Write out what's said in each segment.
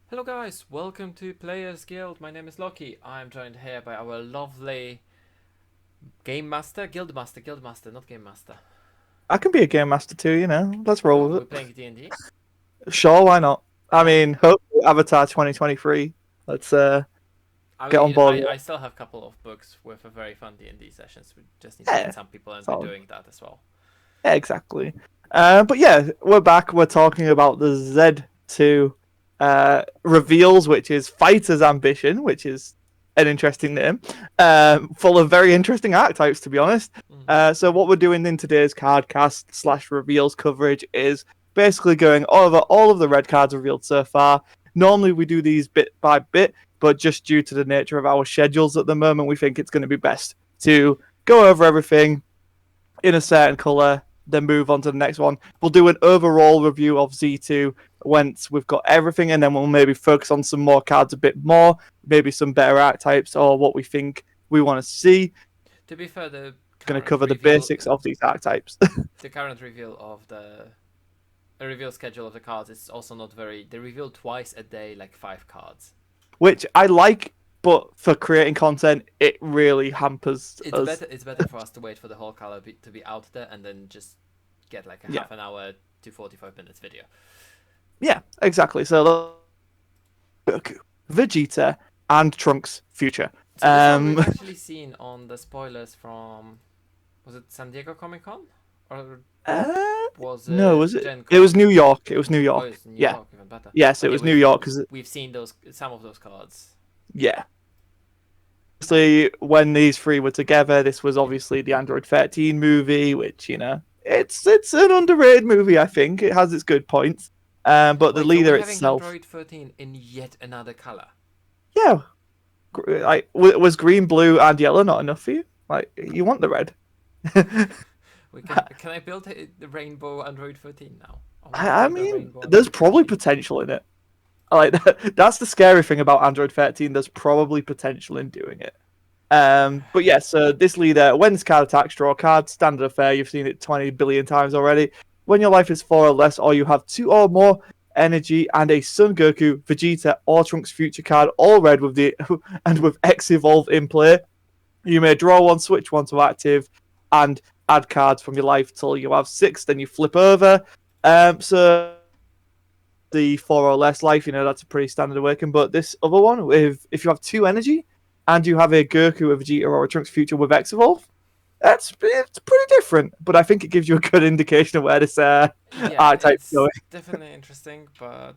Hello guys, welcome to Players Guild. My name is Loki. I'm joined here by our lovely Game Master, Guildmaster, not Game Master. I can be a game master too, Let's roll Oh, with we're it. playing D&D. Sure, why not? I And mean, hopefully Avatar 2023. Let's I get on mean, board I, with I it. still have a couple of books with a very fun D&D sessions. We just need to get Yeah, some people and we're solid. doing that as well. Yeah, exactly. But yeah, we're back. We're talking about the Z2 reveals, which is Fighter's Ambition, which is an interesting name. Full of very interesting archetypes, to be honest. Mm. So what we're doing in today's cardcast slash reveals coverage is basically going over all of the red cards revealed so far. Normally we do these bit by bit, but just due to the nature of our schedules at the moment, we think it's going to be best to go over everything in a certain color, then move on to the next one. We'll do an overall review of Z2 once we've got everything, and then we'll maybe focus on some more cards a bit more, maybe some better archetypes or what we think we want to see. To be fair, the Going to current cover the reveal, basics of these archetypes, the current reveal of the reveal schedule of the cards is also not very. They reveal twice a day, like 5 cards. which I like, but for creating content, it really hampers It's us. better. It's better for us to wait for the whole color to be out there and then just get like a Yeah, half an hour to 45 minutes video. yeah, exactly. So Goku, Vegeta, and Trunks' future. So this one we've Um, actually seen on the spoilers from, was it San Diego Comic Con or uh, was no, it was it? Gen It was Con? New York. It was New Oh, York. it's New Yeah. York, even better. Yes, it Okay, was New York because we've seen those some of those cards. yeah. Obviously, when these three were together, this was obviously the Android 13 movie, which it's an underrated movie. I think it has its good points, but the Wait, so we're leader having itself, Android 13 in yet another color. yeah, like was green, blue, and yellow not enough for you? Like you want the red. We can I build the rainbow Android 13 now? I want to I build a mean, rainbow there's Android probably 13. potential in it. Like that's the scary thing about Android 13. There's probably potential in doing it. But yes, this leader, when this card attacks, draw a card, standard affair, you've seen it 20 billion times already. When your life is 4 or less, or you have 2 or more energy and a Son Goku, Vegeta, or Trunks future card, all red with the and with X Evolve in play, you may draw one, switch one to active, and add cards from your life till you have 6, then you flip over. So the 4 or less life, that's a pretty standard working. But this other one, with if you have 2 energy and you have a Goku, a Vegeta, or a Trunks future with X Evolve, it's pretty different. But I think it gives you a good indication of where this Yeah, archetype's it's going. definitely interesting, but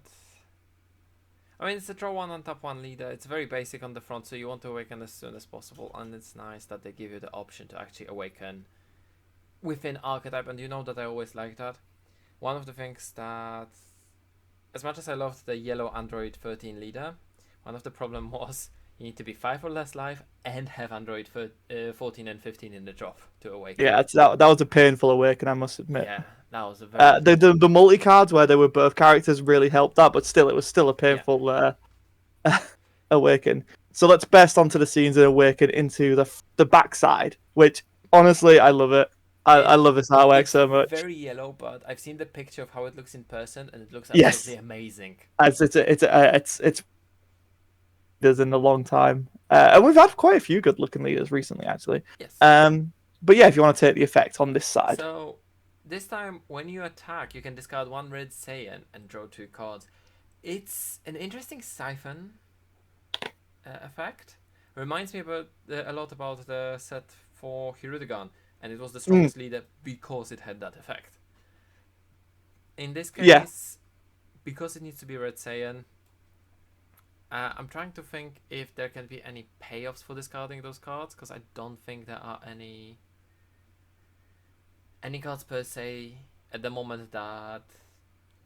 I mean, it's a draw one on top one leader. It's very basic on the front, so you want to awaken as soon as possible, and it's nice that they give you the option to actually awaken within archetype, and you know that I always like that. One of the things that, as much as I loved the yellow Android 13 leader, one of the problem was you need to be 5 or less life and have Android 14 and 15 in the drop to awaken. Yeah, that was a painful awaken, I must admit. Yeah, that was a very, The multi cards where they were both characters really helped that, but still, it was still a yeah. painful awaken. So let's burst onto the scenes and awaken into the backside, which honestly I love it. I It love this artwork it's so much. very yellow, but I've seen the picture of how it looks in person, and it looks absolutely Yes, amazing. it's there's in a long time, and we've had quite a few good looking leaders recently actually. Yes. Um, but yeah, if you want to take the effect on this side, So this time, when you attack, you can discard one red Saiyan and draw 2 cards. It's an interesting siphon effect. Reminds me a lot about the set for Hirudegan, and it was the mm, strongest leader because it had that effect. In this yeah, case, because it needs to be red Saiyan, I'm trying to think if there can be any payoffs for discarding those cards, because I don't think there are any cards per se at the moment that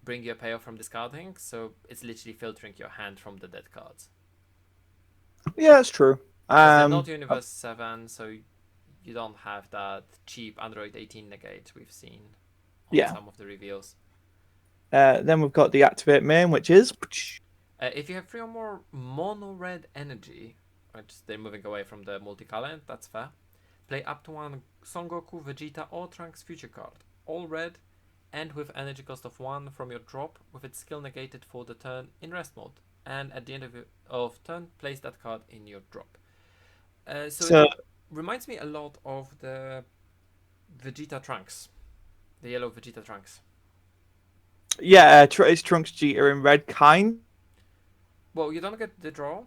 bring you a payoff from discarding. So it's literally filtering your hand from the dead cards. yeah, it's true. Because they're not Um, Universe 7, so you don't have that cheap Android 18 negate we've seen on yeah. some of the reveals. Then we've got the activate main, which is If you have 3 or more mono red energy, which they're moving away from the multicolor, that's fair. Play up to one Son Goku, Vegeta, or Trunks future card, all red, and with energy cost of 1 from your drop, with its skill negated for the turn in rest mode. and at the end of turn, place that card in your drop. So it So reminds me a lot of the Vegeta Trunks, the yellow Vegeta Trunks. yeah, it's Trunks Jeter in red, kind. Well, you don't get the draw,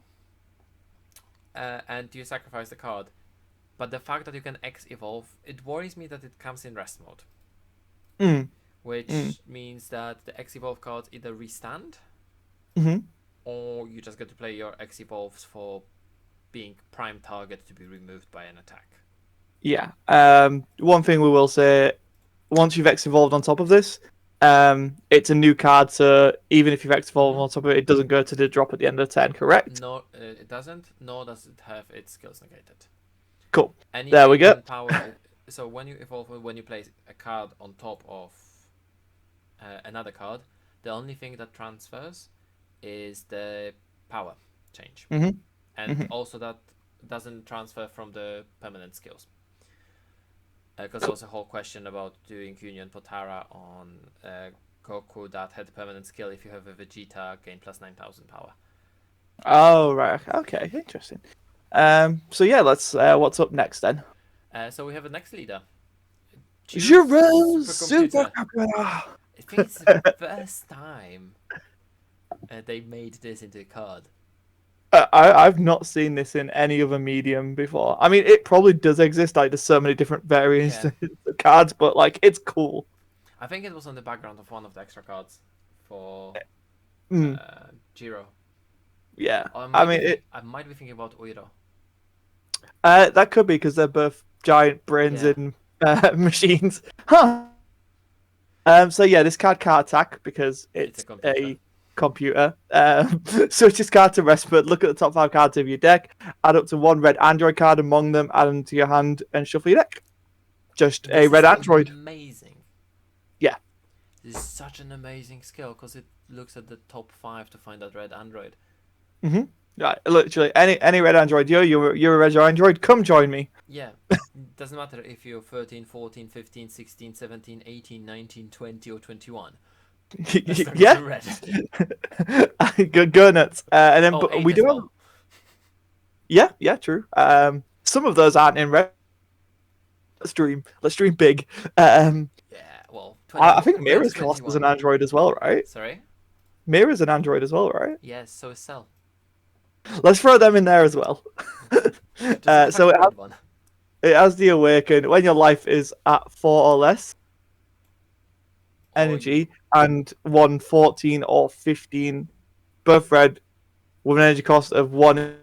and you sacrifice the card. But the fact that you can X evolve, it worries me that it comes in rest mode, Mm, mm, which means that the X evolve cards either restand hmm or you just get to play your X evolves for being prime target to be removed by an attack. Yeah. One thing we will say, once you've X evolved on top of this, it's a new card, so even if you've X evolved Mm-hmm. on top of it, it doesn't go to the drop at the end of turn, correct? No, it doesn't. Nor does it have its skills negated. Cool. There we Anything go. in power. So when you evolve, when you place a card on top of another card, the only thing that transfers is the power change, hmm and hmm also that doesn't transfer from the permanent skills. Because there Cool. was a whole question about doing Union Potara on Goku that had permanent skill. If you have a Vegeta, gain plus 9,000 power. Oh, right. Okay, interesting. So yeah, let's. What's up next then? So we have a next leader, Jiro's Zero supercomputer. Supercomputer. I think it's the first time they made this into a card. I've not seen this in any other medium before. I mean, it probably does exist. Like, there's so many different variants Yeah, of cards, but like, it's cool. I think it was on the background of one of the extra cards for Mm, Jiro. yeah. Or I mean, I might be thinking about Uiro. that could be because they're both giant brains Yeah, in machines. Huh. So yeah, this card can't attack because it's a it's computer. a computer. Switch this card to rest mode. Look at the top 5 cards of your deck. Add up to 1 red android card among them. Add them to your hand and shuffle your deck. Just a This red is android. amazing. Yeah. This is such an amazing skill because it looks at the top 5 to find that red android. hmm Right. Literally, any red android. You're a red android. Come join me. Yeah, doesn't matter if you're 13, 14, 15, 16, 17, 18, 19, 20, or 21. As long as Yeah. you're red. Go nuts. And then Oh, but 8 we as do have. well. Yeah. True. Some of those aren't in red. Let's dream. Let's dream big. Yeah, well, I 21. think Red is Mira's classed as 21. an android as well, right? Sorry? Mira's an android as well, right? Yes, so is Cell. Let's throw them in there as well. It doesn't have So a red one. it has the awaken when your life is at 4 or less Or you. energy and 114 or 15, both red, with an energy cost of 1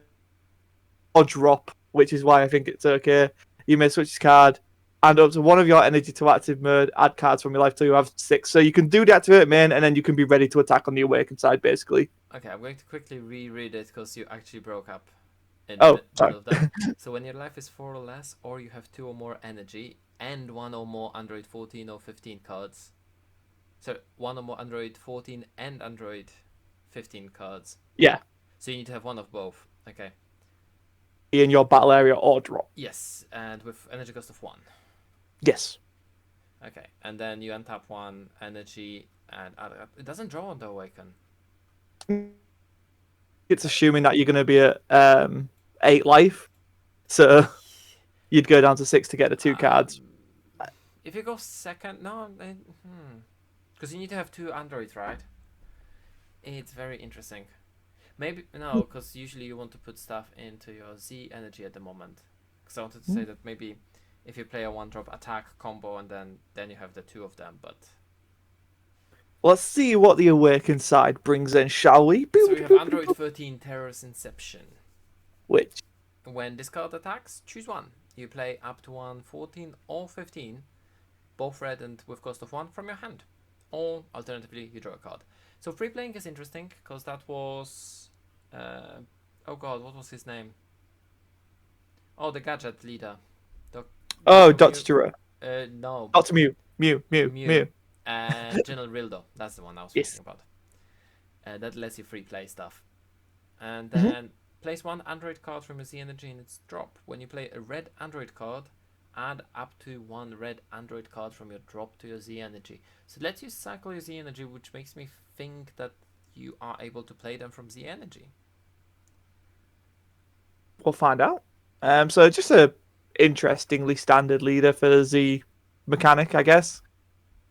or drop, which is why I think it's okay. You may switch this card and up to 1 of your energy to active mode. Add cards from your life till you have 6. So you can do the activate main, and then you can be ready to attack on the awaken side, basically. Okay, I'm going to quickly reread it because you actually broke up in the Oh, sorry. middle of that. So when your life is 4 or less, or you have 2 or more energy, and 1 or more Android 14 or 15 cards. So 1 or more Android 14 and Android 15 cards. Yeah, So you need to have one of both. Okay. in your battle area or drop. Yes, and with energy cost of 1. Yes. Okay, and then you untap 1 energy, and it doesn't draw on the awaken. It's assuming that you're going to be at 8 life, so you'd go down to 6 to get the 2 cards. If you go second, no, because you need to have 2 androids, right? It's very interesting. Maybe no, because usually you want to put stuff into your Z energy at the moment. Because I wanted to say that maybe if you play a 1-drop attack combo and then you have the 2 of them, but Let's see what the awakened side brings in, shall we? so we have Android 13 Terror's Inception. Which? When this card attacks, choose 1. You play up to 1, 14 or 15, both red and with cost of 1 from your hand. Or alternatively, you draw a card. So free playing is interesting because that was, oh god, what was his name? Oh, the gadget leader. Dr. Jiro. No. Dr. Mew. General Rildo. That's the one I was Yes. thinking about. That lets you free play stuff. And then place 1 Android card from your Z energy in its drop. When you play a red Android card, add up to 1 red Android card from your drop to your Z energy. So it lets you cycle your Z energy, which makes me think that you are able to play them from Z Energy. We'll find out. So just a interestingly standard leader for Z mechanic, I guess.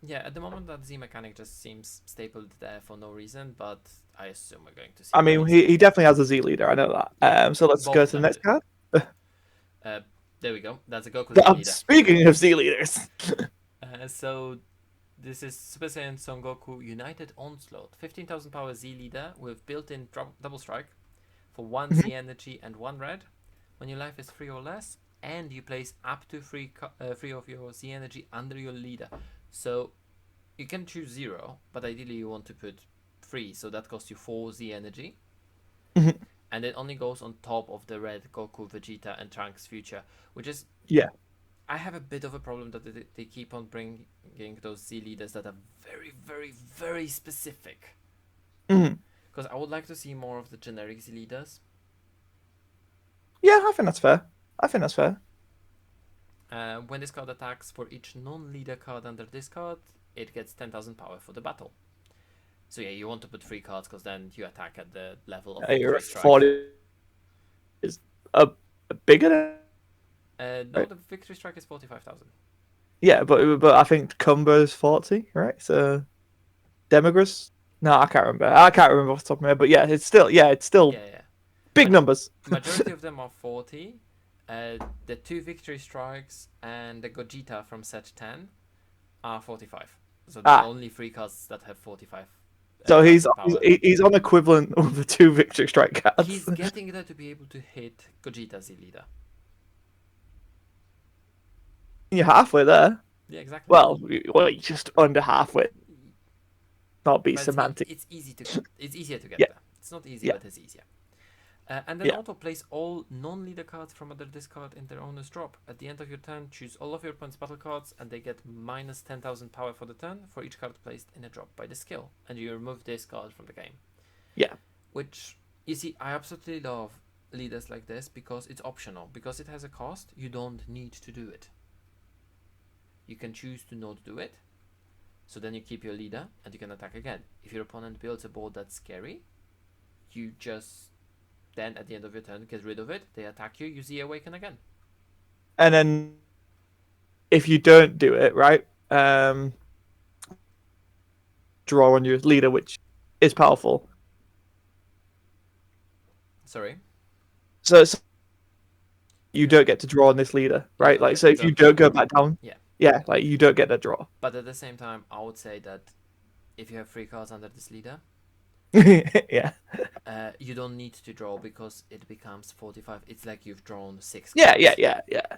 Yeah, at the moment that Z mechanic just seems stapled there for no reason, but I assume we're going to see I at mean, least. he definitely has a Z leader. I know that. Yeah, So let's both go of to the them do. next card. There we go. That's a Goku Z leader. Speaking of Z leaders, So this is Super Saiyan Son Goku United Onslaught. 15,000 power Z leader with built-in double strike for 1 Z energy and 1 red. When your life is 3 or less, and you place up to 3 of your Z energy under your leader. So you can choose 0, but ideally you want to put 3, so that costs you 4 Z energy. And it only goes on top of the red Goku, Vegeta, and Trunks future, which is, yeah, I have a bit of a problem that they keep on bringing those Z leaders that are very, very, very specific. Because I would like to see more of the generic Z leaders. yeah, I think that's fair. I think that's fair. When this card attacks, for each non-leader card under this card, it gets 10,000 power for the battle. So yeah, you want to put 3 cards because then you attack at the level of You're Victory right. Strike. 40 is a bigger. No, Right. the Victory Strike is 45,000. Yeah, but I think Cumber's 40, right? So Demigras? No, I can't remember. I can't remember off the top of my head. But yeah, it's still Yeah. big numbers. Majority of them are 40. The 2 Victory Strikes and the Gogeta from set 10 are 45. So the only 3 cards that have 45. So he's power. he's on equivalent of the 2 Victory Strike cards. He's getting there to be able to hit Gogeta Z leader. You're halfway there. Yeah, exactly. Well, you're just under halfway. Not be But semantic. it's easier to get Yeah. there. It's not easy, Yeah. but it's easier. And then auto place all non-leader cards from under discard in their owner's drop. At the end of your turn, choose all of your opponent's battle cards, and they get minus 10,000 power for the turn for each card placed in a drop by the skill. And you remove this card from the game. Yeah. Which, you see, I absolutely love leaders like this because it's optional. Because it has a cost, you don't need to do it. You can choose to not do it. So then you keep your leader, and you can attack again. If your opponent builds a board that's scary, you just... Then at the end of your turn, get rid of it. They attack you. You Z awaken again. And then if you don't do it, right, draw on your leader, which is powerful. Sorry. So you don't get to draw on this leader, right? Like, so if you don't go back down, yeah, like you don't get a draw. But at the same time, I would say that if you have 3 cards under this leader, yeah. You don't need to draw because it becomes 45. It's like you've drawn 6 Yeah, cards.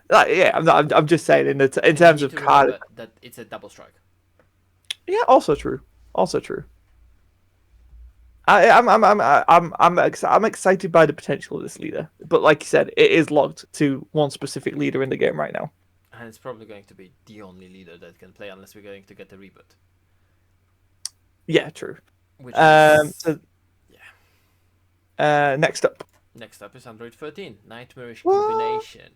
yeah. I'm just saying in terms of card that it's a double strike. Yeah, also true. Also true. I'm excited by the potential of this leader, but like you said, it is locked to one specific leader in the game right now. And it's probably going to be the only leader that can play unless we're going to get the reboot. Yeah, true. Which is... Next up. Next up is Android 13, Nightmarish Combination.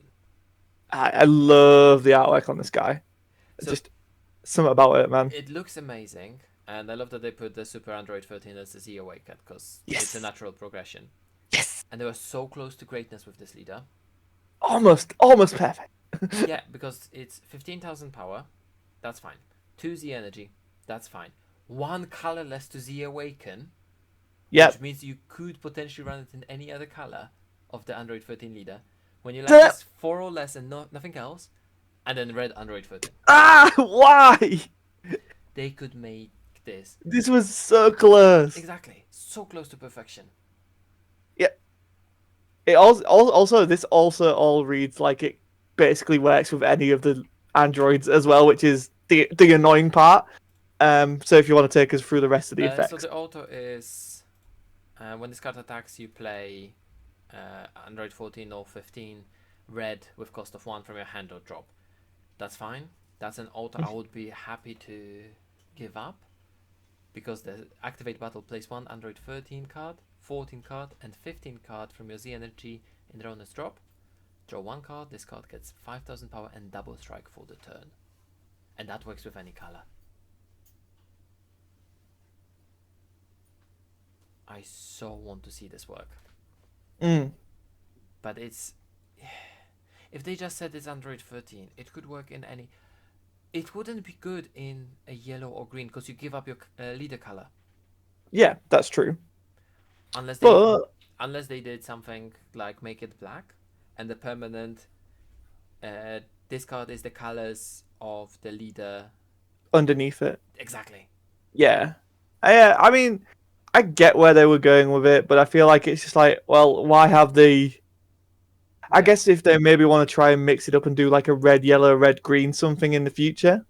I love the artwork on this guy. So, just something about it, man. It looks amazing, and I love that they put the Super Android 13 as the Z Awaken because it's a natural progression. Yes. And they were so close to greatness with this leader. Almost perfect. Yeah, because it's 15,000 power. That's fine. 2 Z energy. That's fine. 1 colorless to Z Awaken. Yeah. Which means you could potentially run it in any other color of the Android 13 leader. When you like is 4 or less and nothing else, and then red Android 13. Why? They could make this. This was so close. Exactly. So close to perfection. Yeah. It also this also all reads like it basically works with any of the androids as well, which is the annoying part. So if you want to take us through the rest of the effects. So the auto is when this card attacks, you play Android 14 or 15 red with cost of 1 from your hand or drop. That's fine. That's an auto I would be happy to give up because the activate battle plays 1 Android 13 card, 14 card, and 15 card from your Z energy in their owner's drop. Draw 1 card. This card gets 5,000 power and double strike for the turn, and that works with any color. I so want to see this work. Mm. But it's if they just said it's Android 13, it could work in any. It wouldn't be good in a yellow or green because you give up your leader color Yeah, that's true. unless they But unless they did something like make it black and the permanent this card is the colors of the leader. underneath it, Exactly. yeah. I mean, I get where they were going with it, but I feel like it's just like, well, why have the? I Yeah. guess if they maybe want to try and mix it up and do like a red, yellow, red, green something in the future,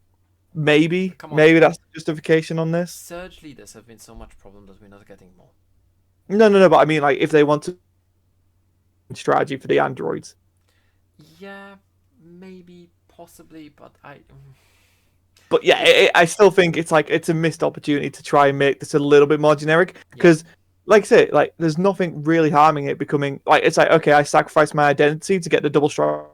Come on. maybe that's the justification on this. Surge leaders have been so much problem that we're not getting more. No. But I mean, like, if they want to strategy for the androids. Yeah, maybe, possibly, but But yeah, it's I still think it's like it's a missed opportunity to try and make this a little bit more generic yeah, because, like I say, like there's nothing really harming it becoming like it's like okay, I sacrifice my identity to get the double strike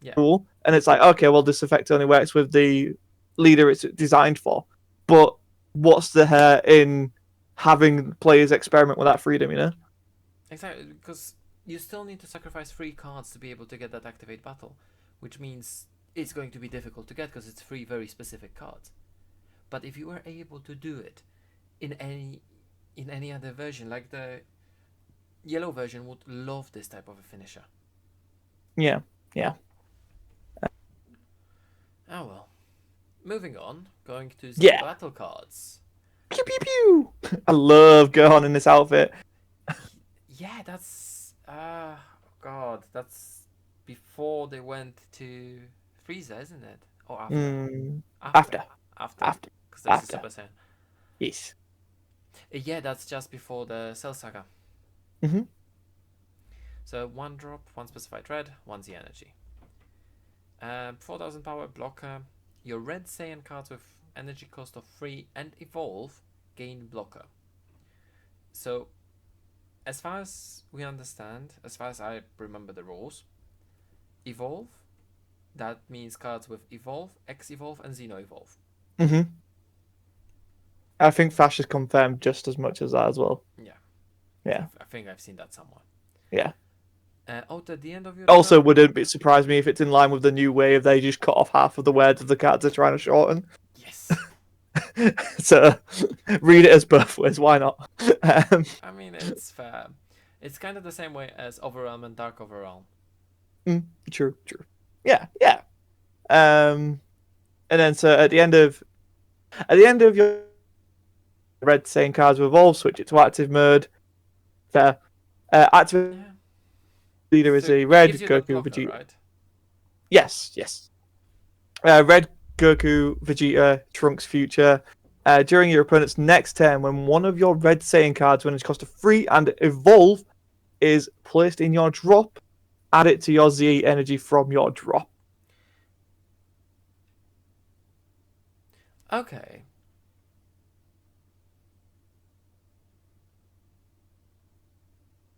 yeah, rule, and it's like okay, well this effect only works with the leader it's designed for. But what's the hair in having players experiment with that freedom? You know? exactly. Because you still need to sacrifice 3 cards to be able to get that activate battle, which means it's going to be difficult to get because it's 3 very specific cards. But if you were able to do it in any other version, like the yellow version would love this type of a finisher. Yeah, yeah, Oh well. Moving on, going to the yeah. battle cards. Pew pew pew. I love Gohan in this outfit. Yeah, that's God, that's before they went to Frieza, isn't it? Or after? Mm, After. after, After. after, Because there's a after. Super Saiyan. Yes. Yeah, that's just before the Cell Saga. Mm-hmm. So 1 drop, 1 specified red, 1 Z energy. 4000 power blocker. Your red Saiyan cards with energy cost of 3 and evolve gain blocker. So, as far as we understand, as far as I remember the rules, evolve, that means cards with evolve, X evolve, and Xeno evolve. Mm-hmm. I think Fash is confirmed just as much as that as well. Yeah, Yeah. I think I've seen that somewhere. Yeah. At the end of your Also, turn. wouldn't it surprise me if it's in line with the new wave they just cut off half of the words of the cards they're trying to shorten. Yes. So read it as both ways. Why not? I mean, it's fair. It's kind of the same way as Overwhelm and Dark Overwhelm. True. Yeah, yeah. And then so at the end of your red saying cards with evolve, switch it to active mode. Fair. Active Yeah. leader is So a it red gives you that Goku blocker, Vegeta. right? Yes. Red Goku Vegeta Trunks future. During your opponent's next turn, when one of your red Saiyan cards, when it's cost of 3 and evolve, is placed in your drop, add it to your Z energy from your drop. Okay.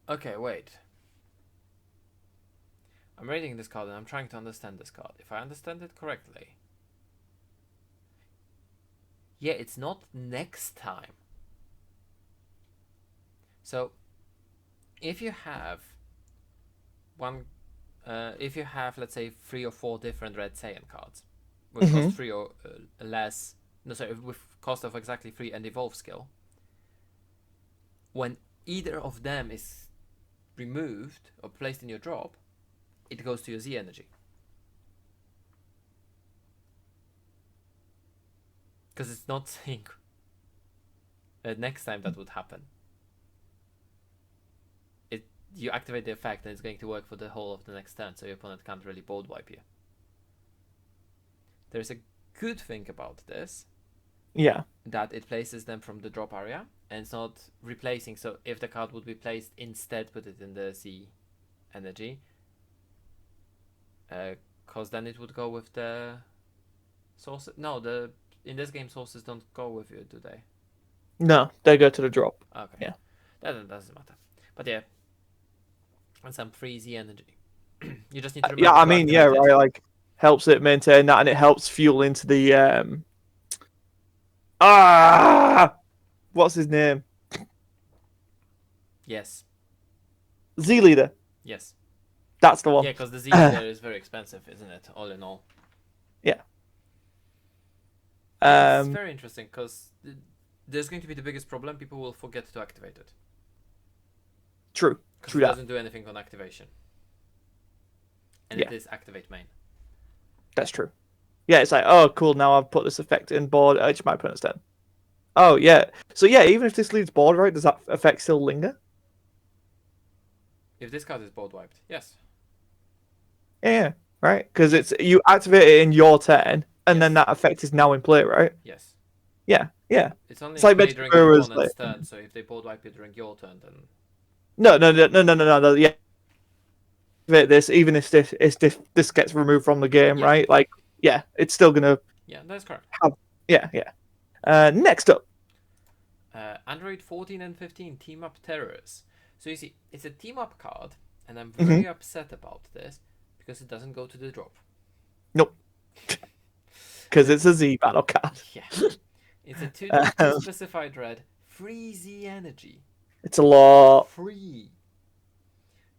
Okay, wait. I'm reading this card and I'm trying to understand this card. If I understand it correctly. Yeah, it's not next time. So, if you have if you have, let's say, 3 or 4 different red Saiyan cards with Mm-hmm. cost 3 or less, no, sorry, with cost of exactly 3 and evolve skill, when either of them is removed or placed in your drop, it goes to your Z energy. Because it's not saying next time that would happen. You activate the effect and it's going to work for the whole of the next turn, so your opponent can't really board wipe you. There's a good thing about this, Yeah. that it places them from the drop area and it's not replacing. So if the card would be placed instead, put it in the Z energy, because then it would go with the sources. No, in this game sources don't go with you, do they? No, they go to the drop. Okay. Yeah. That doesn't matter. But yeah, and some free Z energy. You just need to Yeah, remember I to mean, yeah, activate it. right. Like helps it maintain that, and it helps fuel into the what's his name? Yes. Z leader. Yes. That's the one. Yeah, because the Z leader is very expensive, isn't it? All in all. Yeah. Yeah, it's Um. very interesting because there's going to be the biggest problem. People will forget to activate it True. because True it that. doesn't do anything on activation, and it Yeah, is activate main. that's true. Yeah, it's like, oh, cool. Now I've put this effect in board. It's my opponent's turn. Oh yeah. So yeah, even if this leads board right, does that effect still linger? If this card is board wiped, yes, Yeah. Right. Because yes, it's you activate it in your turn, and then yes, that effect is now in play, right? yes. Yeah. Yeah. It's only It's in like play Magic during your Mirror's like opponent's turn. So if they board wipe you during your turn, then no. Yeah. This even if this gets removed from the game, yeah, right? Like, yeah, it's still gonna yeah, that's correct. have. Yeah. Yeah. Next up. Android 14 and 15 team up terrors. So you see, it's a team up card, and I'm Mm-hmm. very upset about this because it doesn't go to the drop. Nope. Because it's a Z battle card. Yeah, it's a 2 drop, 2 Um, specified red, free Z energy, it's a lot. free,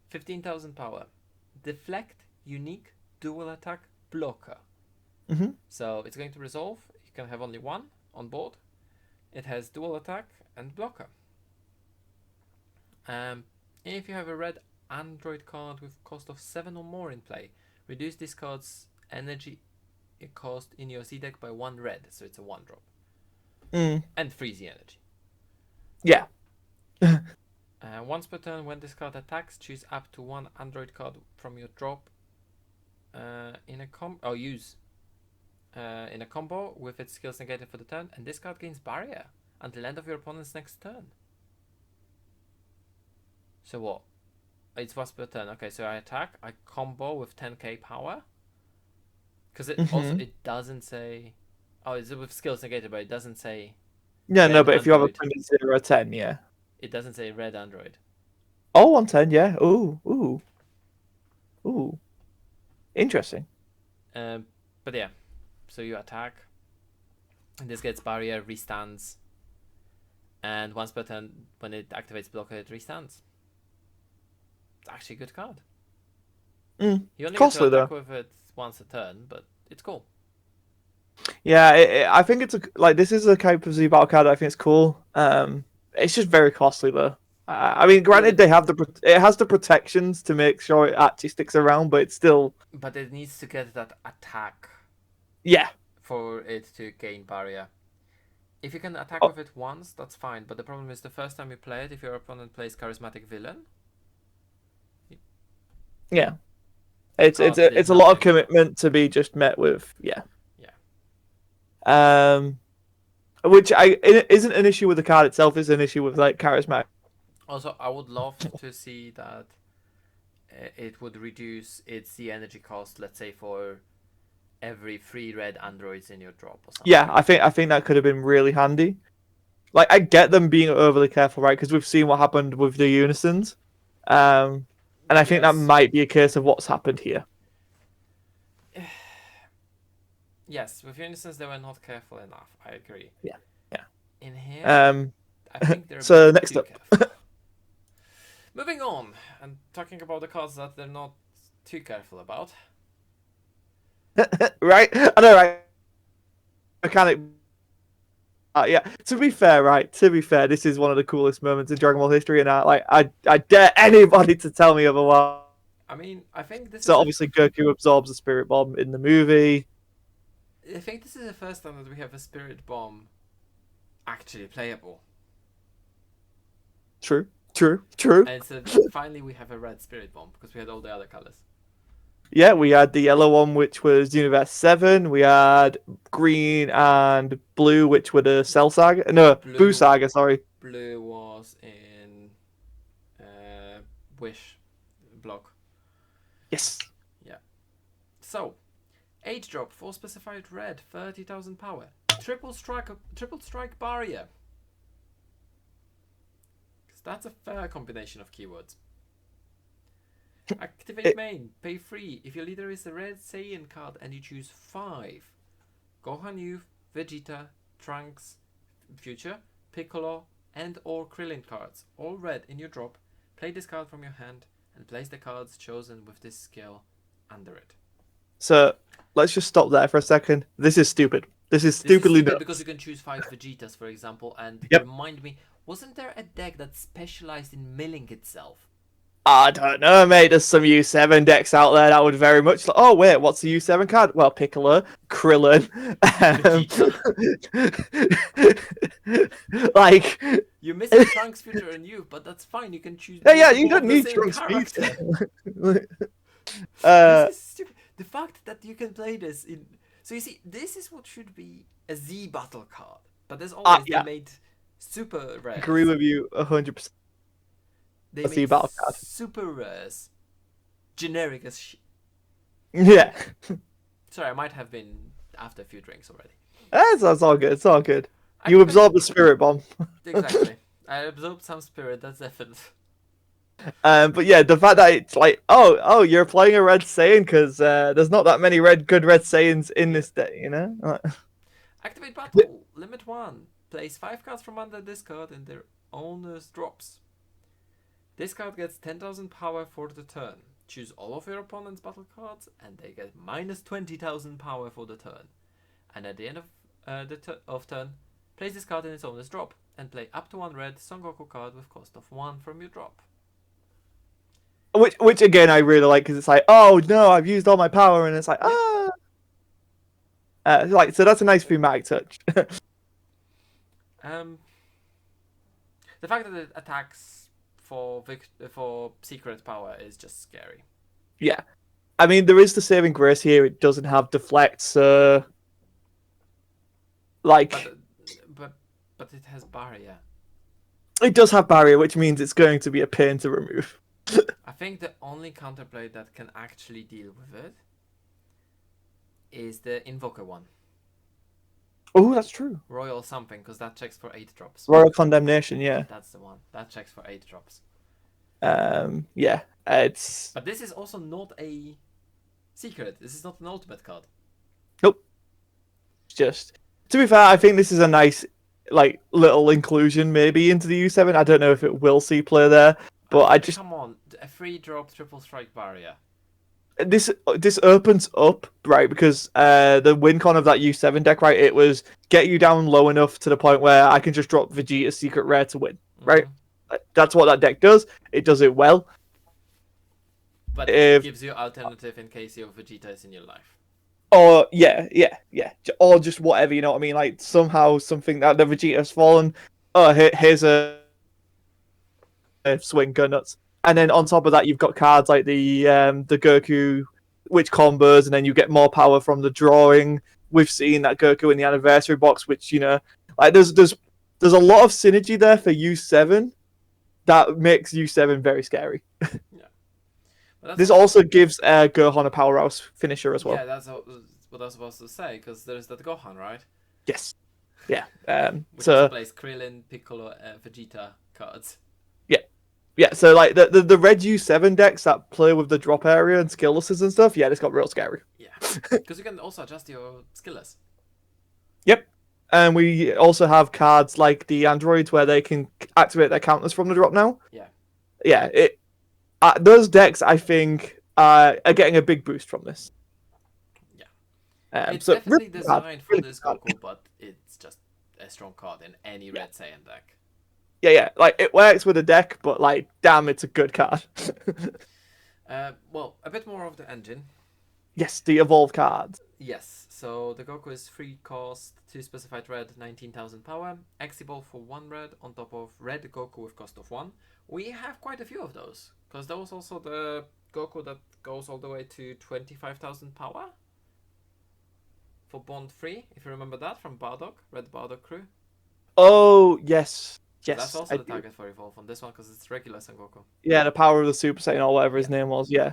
15,000 power, deflect, unique, dual attack, blocker. Mm-hmm. So it's going to resolve. You can have only one on board. It has dual attack and blocker. If you have a red Android card with cost of 7 or more in play, reduce this card's energy cost in your Z deck by 1 red, so it's a 1 drop. And freeze the energy. Yeah. Once per turn, when this card attacks, choose up to 1 Android card from your drop in a in a combo with its skills negated for the turn, and this card gains barrier until end of your opponent's next turn. So what? It's once per turn. Okay, so I attack, I combo with 10k power. Because it also it doesn't say. Oh, it's with skills negated, but it doesn't say. Yeah, no, Red but if you have a Android. printed 0 or 10, yeah. It doesn't say red Android. Oh, 110, yeah. Ooh. Interesting. But yeah, so you attack, and this gets barrier, restands, and once per turn, when it activates blocker, it restands. It's actually a good card. You only Costly, get to attack though. with it once a turn, but it's cool. Yeah, I think it's this is a type of Z battle card that I think it's cool. It's just very costly though. I mean, granted, it has the protections to make sure it actually sticks around, but it's still But it needs to get that attack yeah. for it to gain barrier. If you can attack Oh, with it once, that's fine. But the problem is the first time you play it, if your opponent plays charismatic villain, yeah. It's card did it's a lot of nothing. commitment to be just met with yeah. Yeah. Which it isn't an issue with the card itself. It's an issue with like charismatic. Also, I would love to see that it would reduce its the energy cost. Let's say for every 3 red androids in your drop or something. Yeah, I think that could have been really handy. Like I get them being overly careful, right? Because we've seen what happened with the unisons, and I think that Yes. might be a case of what's happened here. Yes, with Unisons they were not careful enough. I agree. Yeah, yeah. In here, Um, I think they're a so bit next too up, careful. Moving on and talking about the cards that they're not too careful about. right? I know, right? Mechanic. Yeah. To be fair, right? To be fair, this is one of the coolest moments in Dragon Ball history, and I dare anybody to tell me otherwise. I mean, I think this So is obviously, Goku absorbs the Spirit Bomb in the movie. I think this is the first time that we have a Spirit Bomb actually playable. True. And so finally we have a red Spirit Bomb because we had all the other colors. Yeah, we had the yellow one, which was Universe 7. We had green and blue, which were the Cell Saga. No, Boo Saga, sorry. Blue was in Wish block. Yes. Yeah. So, age drop for specified red, 30,000 power. Triple strike barrier. Because that's a fair combination of keywords. Activate main, pay 3. If your leader is a red Saiyan card and you choose 5. Gohan Youth, Vegeta, Trunks, Future, Piccolo, and or Krillin cards, all red in your drop, play this card from your hand, and place the cards chosen with this skill under it. So let's just stop there for a second. This is stupid. This is This is stupidly stupid because nuts. you can choose 5 Vegetas, for example, and Yep. remind me, wasn't there a deck that specialized in milling itself? I don't know, mate. There's some U7 decks out there that would very much. Oh wait, what's the U7 card? Well, Piccolo, Krillin, like. You're missing Trunks, Future, and Youth, but that's fine. You can choose Yeah, you multiple of don't the need same Trunks character. Peter. This is stupid. The fact that you can play this in. So you see, this is what should be a Z battle card, but there's always yeah. they made super rares. Agree with you 100%. They A Z made battle card. super rares generic as Yeah. Sorry, I might have been after a few drinks already. That's all good. It's all good. You absorb the spirit bomb. Exactly. I absorbed some spirit, that's definite. But yeah, the fact that it's like, oh, you're playing a red Saiyan because there's not that many good red Saiyans in this day, you know? Activate battle. Limit 1. Place 5 cards from under this card in their owner's drops. This card gets 10,000 power for the turn. Choose all of your opponent's battle cards, and they get minus 20,000 power for the turn. And at the end of turn, place this card in its owner's drop, and play up to 1 red Son Goku card with cost of 1 from your drop. Which again I really like because it's like, oh no, I've used all my power, and it's like, like so that's a nice thematic touch. The fact that it attacks for secret power is just scary. Yeah, I mean there is the saving grace here. It doesn't have deflect, so like, but it has barrier. It does have barrier, which means it's going to be a pain to remove. I think the only counterplay that can actually deal with it is the Invoker one. Oh, that's true. Royal something, because that checks for 8 drops. Royal Condemnation, yeah. That's the one. That checks for 8 drops. Yeah, it's... But this is also not a secret. This is not an ultimate card. Nope. Just... To be fair, I think this is a nice, like, little inclusion maybe into the U7. I don't know if it will see play there, but I just... Come on, a 3-drop triple strike barrier. This opens up, right, because the win con of that U7 deck, right, it was get you down low enough to the point where I can just drop Vegeta's secret rare to win, right? That's what that deck does. It does it well. But it gives you alternative in case your Vegeta is in your life. Or, yeah. Or just whatever, you know what I mean? Like, somehow something that the Vegeta's fallen, here's a swing, go nuts. And then on top of that, you've got cards like the Goku, which combos, and then you get more power from the drawing. We've seen that Goku in the anniversary box, which, you know, like there's a lot of synergy there for U7 that makes U7 very scary. Yeah. This also gives Gohan a powerhouse finisher as well. Yeah, that's what I was supposed to say, because there's that Gohan, right? Yes. Yeah. Which displays Krillin, Piccolo, Vegeta cards. Yeah, so like the red U7 decks that play with the drop area and skill losses and stuff, yeah, this got real scary. Yeah, because you can also adjust your skill list. Yep, and we also have cards like the androids where they can activate their counters from the drop now. Yeah. Those decks I think are getting a big boost from this. Yeah, it's definitely designed for this Goku, but it's just a strong card in any red Saiyan deck. Yeah, like it works with a deck, but like, damn, it's a good card. Well, a bit more of the engine. Yes, the evolved cards. Yes, so the Goku is 3 cost, 2 specified red, 19,000 power, Exiball for 1 red on top of red Goku with cost of 1. We have quite a few of those, because there was also the Goku that goes all the way to 25,000 power for Bond 3, if you remember that from Bardock, Red Bardock crew. Oh, yes. Yes, that's also the target for Evolve on this one because it's regular Son Goku. Yeah, the power of the Super Saiyan or whatever his name was. Yeah.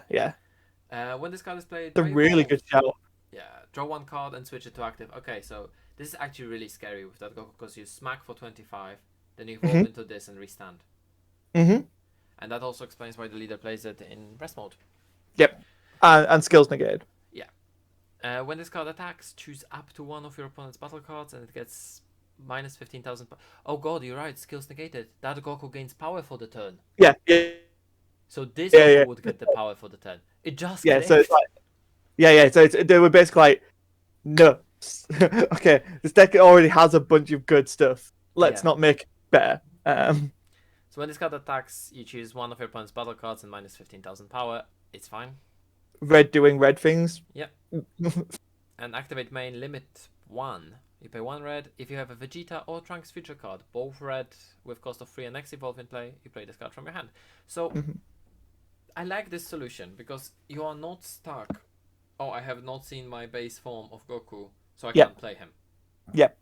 When this card is played, it's a really good shout. Yeah, draw 1 card and switch it to active. Okay, so this is actually really scary with that Goku because you smack for 25, then you evolve into this and restand. And that also explains why the leader plays it in rest mode. Yep, and skills negated. Yeah. When this card attacks, choose up to 1 of your opponent's battle cards and it gets minus 15,000. Oh god, you're right. Skills negated. That Goku gains power for the turn. Yeah, yeah, So this yeah, Goku yeah. would get the power for the turn. It just Yeah, so it's clicked. like, yeah. So they were basically like, no, okay, this deck already has a bunch of good stuff. Let's Yeah. not make it better. So when this card attacks, you choose one of your opponent's battle cards and minus 15,000 power. It's fine. Red doing red things. Yeah. And activate main limit 1. You pay 1 red. If you have a Vegeta or Trunks future card, both red with cost of 3 and X evolve in play, you play this card from your hand. So I like this solution because you are not stuck. Oh, I have not seen my base form of Goku, so I can't play him. Yep.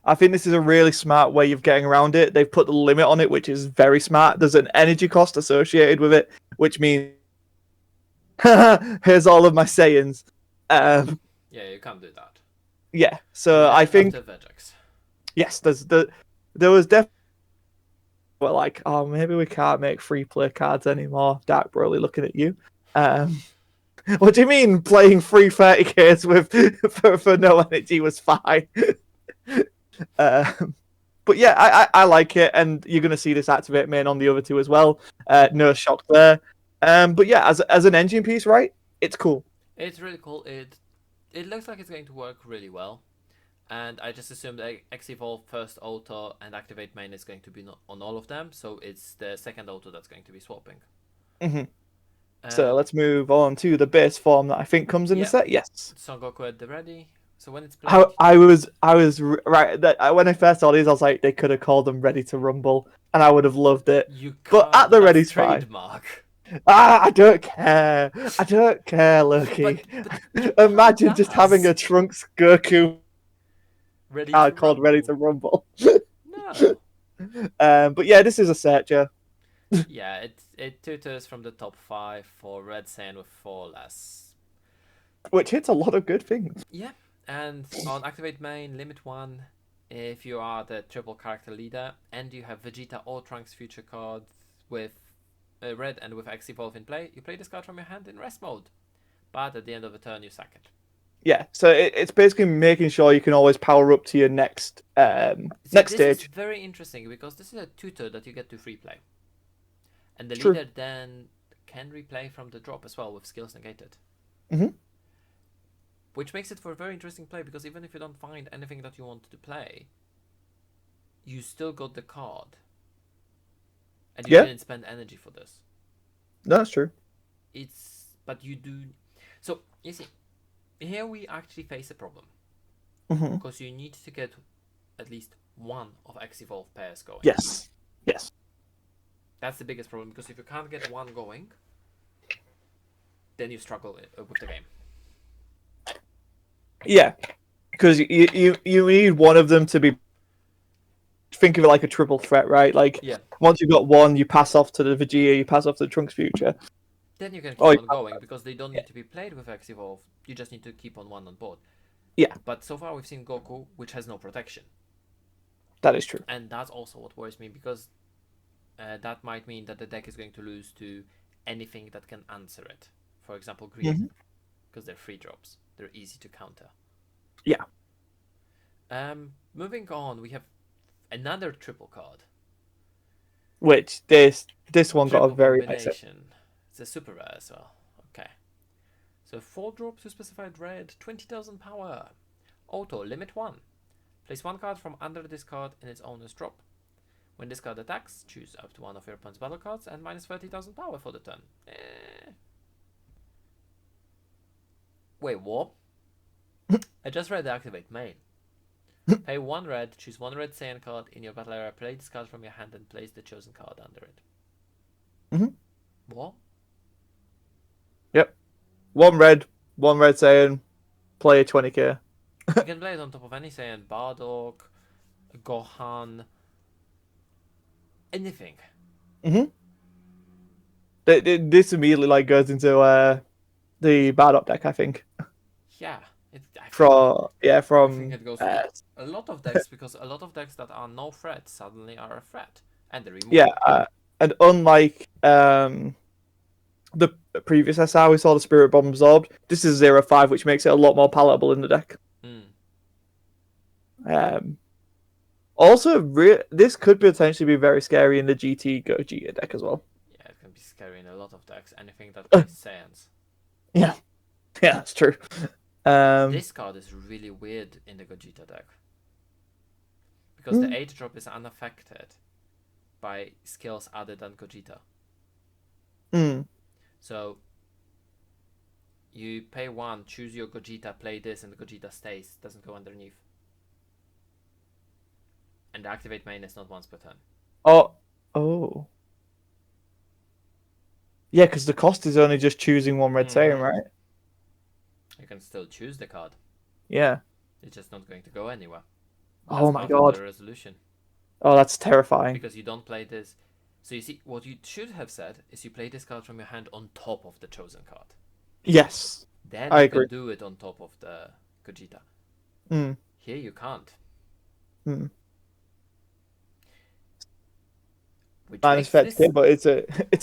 I think this is a really smart way of getting around it. They've put the limit on it, which is very smart. There's an energy cost associated with it, which means here's all of my sayings. Yeah, you can't do that. Yeah, so I think yes, there was definitely like, oh, maybe we can't make free play cards anymore. Dark Broly looking at you. What do you mean playing free 30Ks with for no energy was fine? But yeah, I like it, and you're gonna see this activate main on the other two as well. No shock there. But yeah, as an engine piece, right? It's cool. It's really cool. It looks like it's going to work really well. And I just assume that X Evolve first auto and activate main is going to be on all of them. So it's the second auto that's going to be swapping. So let's move on to the base form that I think comes in the set. Yes. Son Goku at the ready. So when it's played, I was right. When I first saw these, I was like, they could have called them Ready to Rumble, and I would have loved it. But at the ready's fine. Trademark. I don't care. I don't care, Loki. But imagine just having a Trunks Goku called Ready to Rumble. No. But yeah, this is a searcher. Yeah, it tutors from the top 5 for Red Saiyan with 4 less. Which hits a lot of good things. Yeah, and on activate main, limit 1, if you are the triple character leader and you have Vegeta or Trunks future cards with red and with X Evolve in play, you play this card from your hand in rest mode. But at the end of the turn, you sack it. Yeah, so it's basically making sure you can always power up to your next stage. This is very interesting because this is a tutor that you get to free play. And the leader then can replay from the drop as well with skills negated. Which makes it for a very interesting play because even if you don't find anything that you want to play, you still got the card. And you didn't spend energy for this. No, that's true. But you do. So, you see, here we actually face a problem. Because you need to get at least one of X Evolve pairs going. Yes. That's the biggest problem because if you can't get one going, then you struggle with the game. Yeah, because you need one of them to be. Think of it like a triple threat, right? Like, once you've got one, you pass off to the Vegeta, you pass off to the Trunks future. Then you can keep on going because they don't need to be played with X Evolve. You just need to keep on board. Yeah. But so far we've seen Goku, which has no protection. That is true. And that's also what worries me because that might mean that the deck is going to lose to anything that can answer it. For example, green, because they're free drops. They're easy to counter. Yeah. Moving on, we have another triple card. Which this one got a very nice. It's a super rare as well. Okay. So 4 drops to specified red, 20,000 power. Auto, limit 1. Place 1 card from under this card in its owner's drop. When this card attacks, choose up to one of your opponent's battle cards and minus 30,000 power for the turn. Wait, what? I just read the activate main. Pay 1 red, choose 1 red Saiyan card in your battle area, play this card from your hand and place the chosen card under it. What? Yep. 1 red Saiyan, play a 20k. You can play it on top of any Saiyan, Bardock, Gohan, anything. This immediately goes into the Bardock deck, I think. Yeah. I think it goes a lot of decks because a lot of decks that are no threat suddenly are a threat and they remove. Yeah, and unlike the previous SR, we saw the Spirit Bomb absorbed. This is 0-5, which makes it a lot more palatable in the deck. Also, this could potentially be very scary in the GT Gogeta deck as well. Yeah, it can be scary in a lot of decks. Anything that plays Saiyans. Yeah, yeah, that's true. Um, This card is really weird in the Gogeta deck because the mm, 8 drop is unaffected by skills other than Gogeta. mm. So you pay 1, choose your Gogeta, play this, and the Gogeta stays, doesn't go underneath. And the activate main is not once per turn. Oh, oh. Yeah, because the cost is only just choosing one red Saiyan, Mm-hmm. right? You can still choose the card. Yeah. It's just not going to go anywhere. That's Oh my part of god. the resolution. Oh, that's terrifying. Because you don't play this. So you see, what you should have said is you play this card from your hand on top of the chosen card. Yes, Then I you agree. can do it on top of the Gogeta. Mm, Here you can't. mm. Which Minus makes 30k, this but it's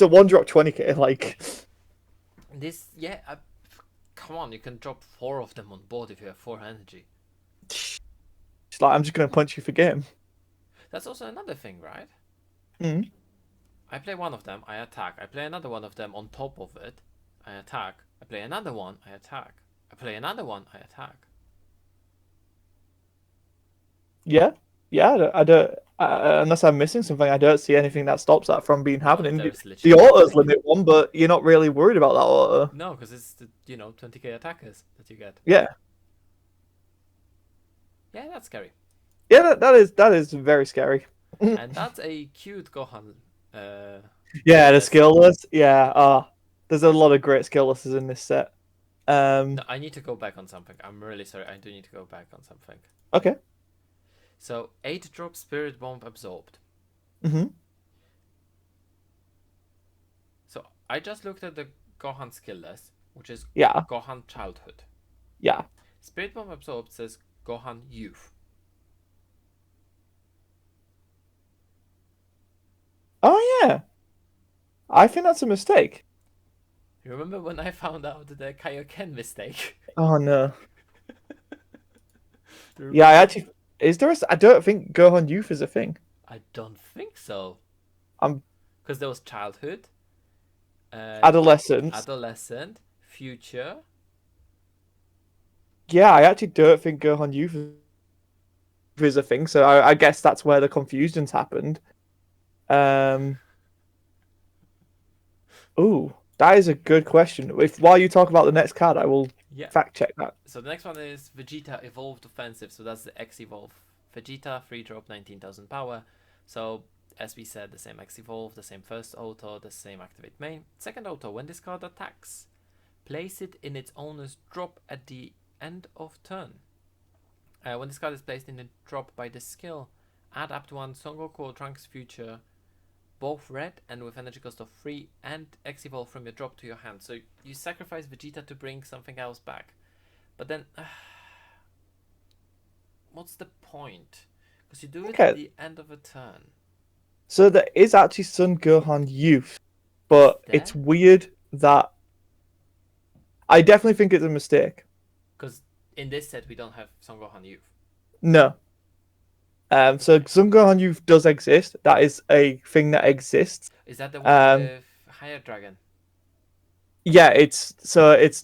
a one drop 20k. Like, yeah. Come on, you can drop 4 of them on board if you have 4 energy. it's like I'm just gonna punch you for game. That's also another thing, right? Mm. I play one of them, I attack. I play another one of them on top of it, I attack. I play another one, I attack. I play another one, I attack. Yeah, yeah. I don't unless I'm missing something, I don't see anything that stops that from being No, happening. there's The literally autos nothing. limit one, but you're not really worried about that auto. No, because it's the 20k attackers that you get. Yeah, Yeah, that's scary. yeah. That is very scary. And that's a cute Gohan. Uh, Yeah, the list. skillless. Yeah, there's a lot of great skilllesses in this set. No, I need to go back on something. I'm really sorry. I do need to go back on something. Okay. So 8 drop Spirit Bomb absorbed. Mm-hmm. So I just looked at the Gohan skill list, which is Yeah, Gohan Childhood. yeah. Spirit Bomb absorbed says Gohan Youth. Oh yeah. I think that's a mistake. Remember when I found out the Kaioken mistake? Oh no. Yeah, I Remember? actually is there a, I don't think Gohan Youth is a thing. I don't think so. I'm Because there was childhood, adolescence. adolescent, future. Yeah, I actually don't think Gohan Youth is a thing, so I guess that's where the confusions happened. Um Ooh, that is a good question. If while you talk about the next card, I will Yeah. fact check that. So the next one is Vegeta Evolved Offensive. So that's the X Evolve. Vegeta, free drop, 19,000 power. So, as we said, the same X Evolve, the same first auto, the same activate main. Second auto, when this card attacks, place it in its owner's drop at the end of turn. When this card is placed in a drop by the skill, add up to 1 Son Goku or Trunks Future, both red and with energy cost of 3, and X Evolve from your drop to your hand. So you sacrifice Vegeta to bring something else back. But then, what's the point? Because you do it at Okay, the end of a turn. so there is actually Son Gohan Youth, but it's There? weird that I definitely think it's a mistake. Because in this set, we don't have Son Gohan Youth. No. So Okay. Son Gohan Youth does exist. That is a thing that exists. Is that the one Um, with Higher Dragon? yeah, it's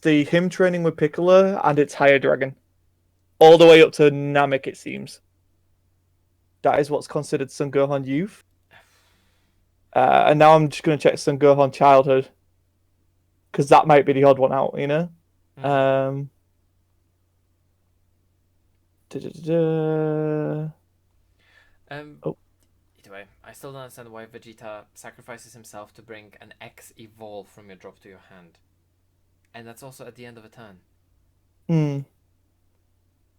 the him training with Piccolo and it's Higher Dragon, all the way up to Namek. It seems that is what's considered Son Gohan Youth. And now I'm just gonna check Son Gohan Childhood because that might be the odd one out. Mm-hmm. Um, da-da-da-da. Oh, Either way, I still don't understand why Vegeta sacrifices himself to bring an X Evolve from your drop to your hand. And that's also at the end of a turn. hmm.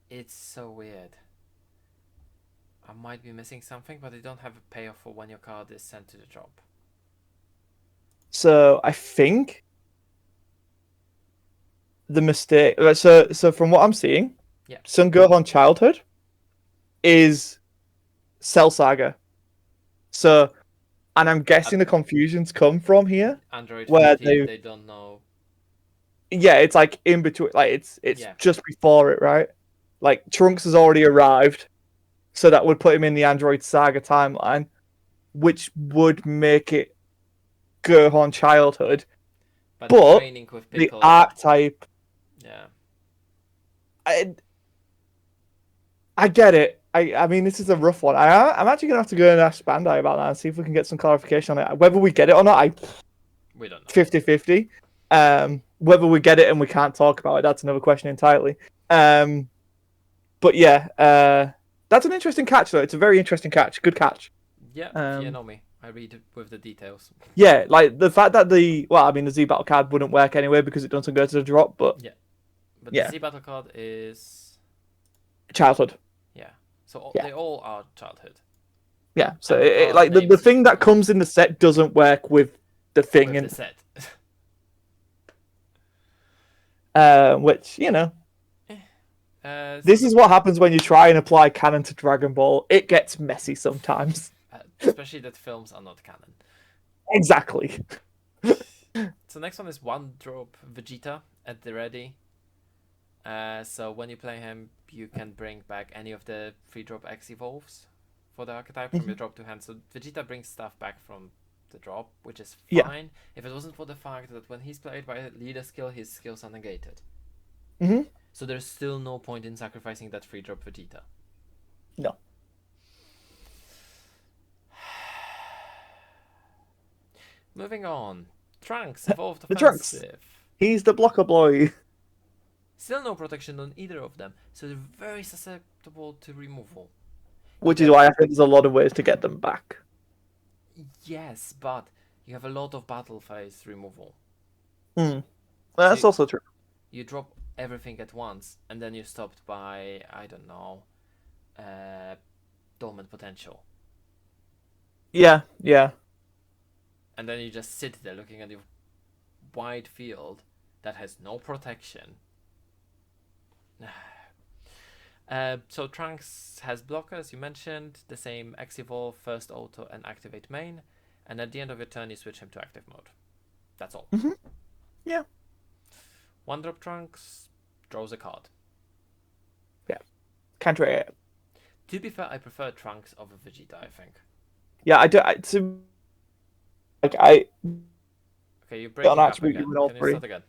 It's so weird. I might be missing something, but they don't have a payoff for when your card is sent to the drop. So I think the mistake. So from what I'm seeing, Yeah. Son Gohan Childhood is Cell Saga. So, and I'm guessing the confusions come from here, Android where 14, they don't know. yeah, it's like in between, like it's Yeah. just before it, right? Like Trunks has already arrived, So that would put him in the Android Saga timeline, which would make it Gohan childhood. But the But training with the Piccolo. archetype, Yeah. I, I get it. I mean, this is a rough one. I'm actually gonna have to go and ask Bandai about that and see if we can get some clarification on it. Whether we get it or not, We don't know. 50-50. Whether we get it and we can't talk about it, that's another question entirely. But yeah, that's an interesting catch though. It's a very interesting catch. Good catch. Yeah, you know me. I read with the details. Yeah, like the fact that the Z battle card wouldn't work anyway because it doesn't go to the drop, but Yeah. But yeah, the Z battle card is childhood. yeah. So Yeah. they all are childhood. Yeah, so And the card like the names thing that comes in the set doesn't work with the thing with in the set. which, you know, So this is what happens when you try and apply canon to Dragon Ball. It gets messy sometimes. especially that films are not canon. Exactly. So next one is one drop Vegeta at the ready. So when you play him, you can bring back any of the 3-drop X evolves for the archetype from your drop to hand. So Vegeta brings stuff back from the drop, which is fine. If it wasn't for the fact that when he's played by a leader skill, his skills are negated. So there's still no point in sacrificing that 3-drop Vegeta. No. Moving on. Trunks evolved The Trunks. offensive. He's the blocker boy. Still no protection on either of them, so they're very susceptible to removal. Which is why I think there's a lot of ways to get them back. Yes, but you have a lot of battle phase removal. That's also true. You drop everything at once, and then you're stopped by, I don't know, dormant potential. Yeah. And then you just sit there looking at your wide field that has no protection. So Trunks has blockers, you mentioned, the same X Evolve, first auto, and activate main, and at the end of your turn you switch him to active mode. That's all. Yeah. One drop Trunks, draws a card. Yeah. Can't trade it. To be fair, I prefer Trunks over Vegeta, I think. Yeah, I do. Okay, you're breaking on up attribute, again. you win all Can you three. start again?